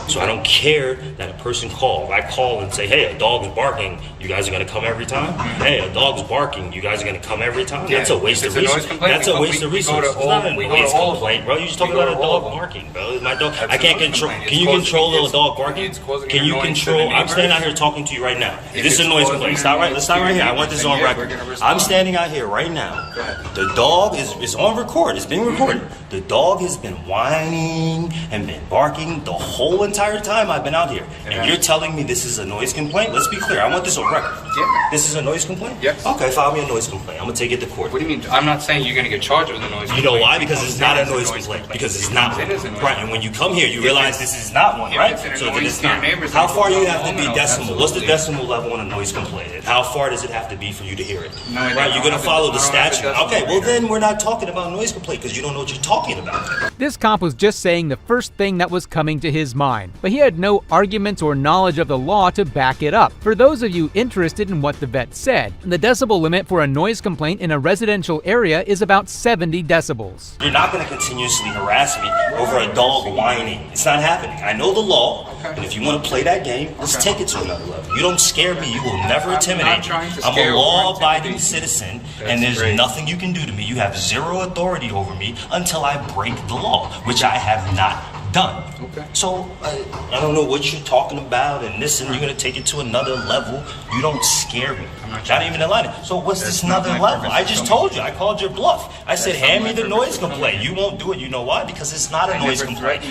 So I don't care that a person calls. I call and say, hey, a dog is barking. You guys are going to come every time? Hey, a dog's barking. You guys are going to come every time? That's a waste of resources. That's a waste of resources. It's not a noise complaint, bro. You just talking about a dog barking, bro. My dog. I can't control. Can you control a dog barking? Can you control? I'm standing out here talking to you right now. This is a noise complaint. Stop right. Let's stop right here. I want this on record. I'm standing out here right now. The dog is on record. It's being recorded. The dog has been whining and been barking the whole entire time I've been out here. And you're telling me this is a noise complaint? Let's be clear. I want this on record. Yeah. This is a noise complaint? Yes. Okay, file me a noise complaint. I'm going to take it to court. What do you mean? I'm not saying you're going to get charged with a noise complaint. You know why? Because it's not a noise complaint. Because it's not one. Right, and when you come here, you realize this is not one, right? So then it's not. How far do you have to be decimal? What's the decimal level on a noise complaint? And how far does it have to be for you to hear it? Right, you're going to follow the statute. Okay, well then we're not talking about noise complaint because you don't know what you're talking about. This cop was just saying the first thing that was coming to his mind, but he had no arguments or knowledge of the law to back it up. For those of you interested in what the vet said, the decibel limit for a noise complaint in a residential area is about 70 decibels. You're not going to continuously harass me over a dog whining. It's not happening. I know the law, and if you want to play that game, let's take it to another level. You don't scare me. You will never intimidate me. I'm a law-abiding citizen, and there's nothing you can do to me. You have zero authority over me until I break the law, which I have not done. So I don't know what you're talking about and this, and you're going to take it to another level. You don't scare me. Not even in line. So what's this another level? I just told you. I called your bluff. I said, hand me the noise complaint. You won't do it. You know why? Because it's not a noise complaint.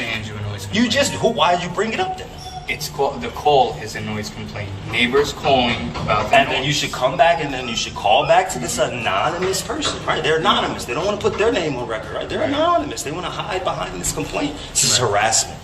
You just, why did you bring it up then? It's called, the call is a noise complaint. Neighbors calling about the And then you should come back and then you should call back to this anonymous person, right? They're anonymous. They don't want to put their name on record, right? They're anonymous. They want to hide behind this complaint. This is harassment.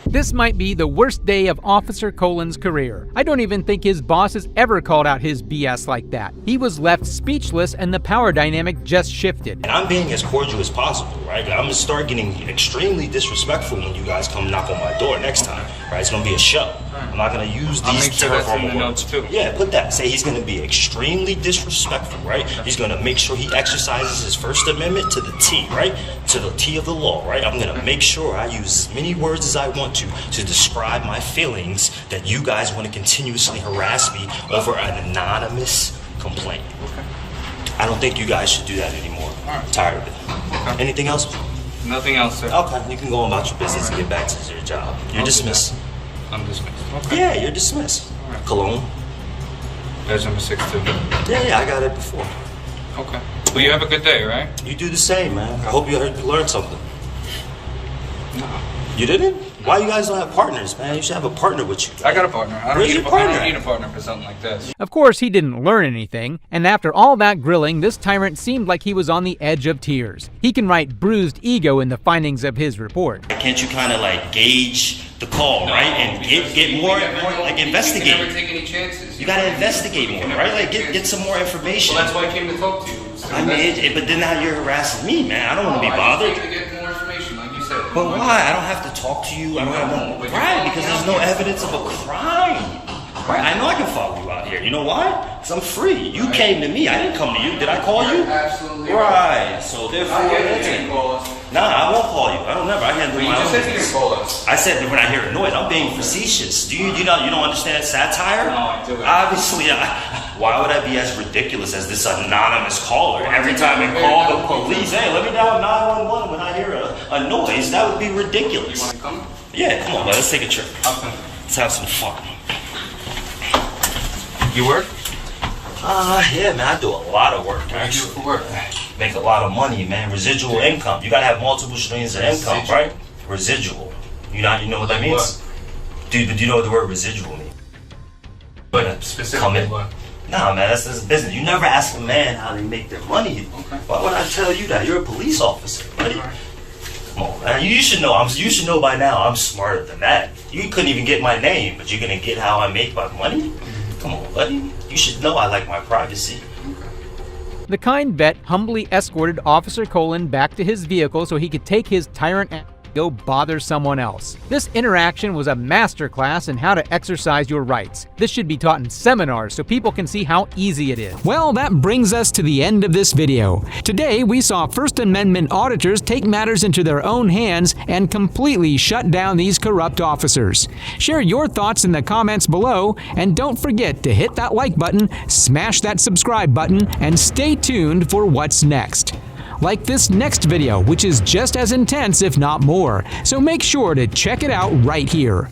This might be the worst day of Officer Colin's career. I don't even think his boss has ever called out his BS like that. He was left speechless and the power dynamic just shifted. And I'm being as cordial as possible, right? I'm gonna start getting extremely disrespectful when you guys come knock on my door next time, right? It's gonna be a show. I'm not gonna use these terrible words. Yeah, put that. Say he's gonna be extremely disrespectful, right? He's gonna make sure he exercises his First Amendment to the T, right? To the T of the law, right? I'm gonna make sure I use as many words as I want to describe my feelings that you guys want to continuously harass me over an anonymous complaint. I don't think you guys should do that anymore. I'm tired of it. Anything else? Nothing else, sir. Okay, you can go on about your business and get back to your job. You're dismissed. I'm dismissed. Yeah, you're dismissed. Cologne. Badge number 6-2. Yeah, I got it before. Okay. Well, you have a good day, right? You do the same, man. I hope you learned something. No. You didn't? Why you guys don't have partners, man? You should have a partner with you. I got a partner. I don't Where's need your a partner? I don't need a partner for something like this. Of course, he didn't learn anything, and after all that grilling, this tyrant seemed like he was on the edge of tears. He can write bruised ego in the findings of his report. Can't you kind of like gauge the call, right? And get more, like investigate. You can never take any chances. You gotta investigate more, right? Like get some more information. Well, that's why I came to talk to you. I mean, but then now you're harassing me, man. I don't want to be bothered. I came to get more information, like you said. But why? I don't have to talk to you. I don't have no. Right? Because there's no evidence of a crime. Right? I know I can follow you out here. You know why? Because I'm free. You came to me. I didn't come to you. Did I call you? Absolutely. Right. So therefore, that's it. Nah, I won't call you. I don't never. I handle my own said business. you call us. I said that when I hear annoyed, I'm being facetious. Do you don't understand satire? No, I do. Obviously, why would I be as ridiculous as this anonymous caller? Every time I call the police, hey, let me dial 911 when I hear a noise. That would be ridiculous. You want to come? Yeah, come on, let's take a trip. Okay. Let's have some fun. You work? Yeah, man, I do a lot of work, What do actually. you do for work? Make a lot of money, man. Residual income. You gotta have multiple streams of income, Residual? right? Residual. You know what that means? Dude, do you know what the word residual means? But specifically Come in. what? Nah, man, that's business. You never ask a man how they make their money. Okay. Why would I tell you that? You're a police officer, buddy. Come on, man. You should know. You should know by now. I'm smarter than that. You couldn't even get my name, but you're gonna get how I make my money? Come on, buddy. You should know I like my privacy. The kind vet humbly escorted Officer Colin back to his vehicle so he could take his tyrant and go bother someone else. This interaction was a masterclass in how to exercise your rights. This should be taught in seminars so people can see how easy it is. Well, that brings us to the end of this video. Today, we saw First Amendment auditors take matters into their own hands and completely shut down these corrupt officers. Share your thoughts in the comments below, and don't forget to hit that like button, smash that subscribe button, and stay tuned for what's next. Like this next video, which is just as intense if not more, so make sure to check it out right here.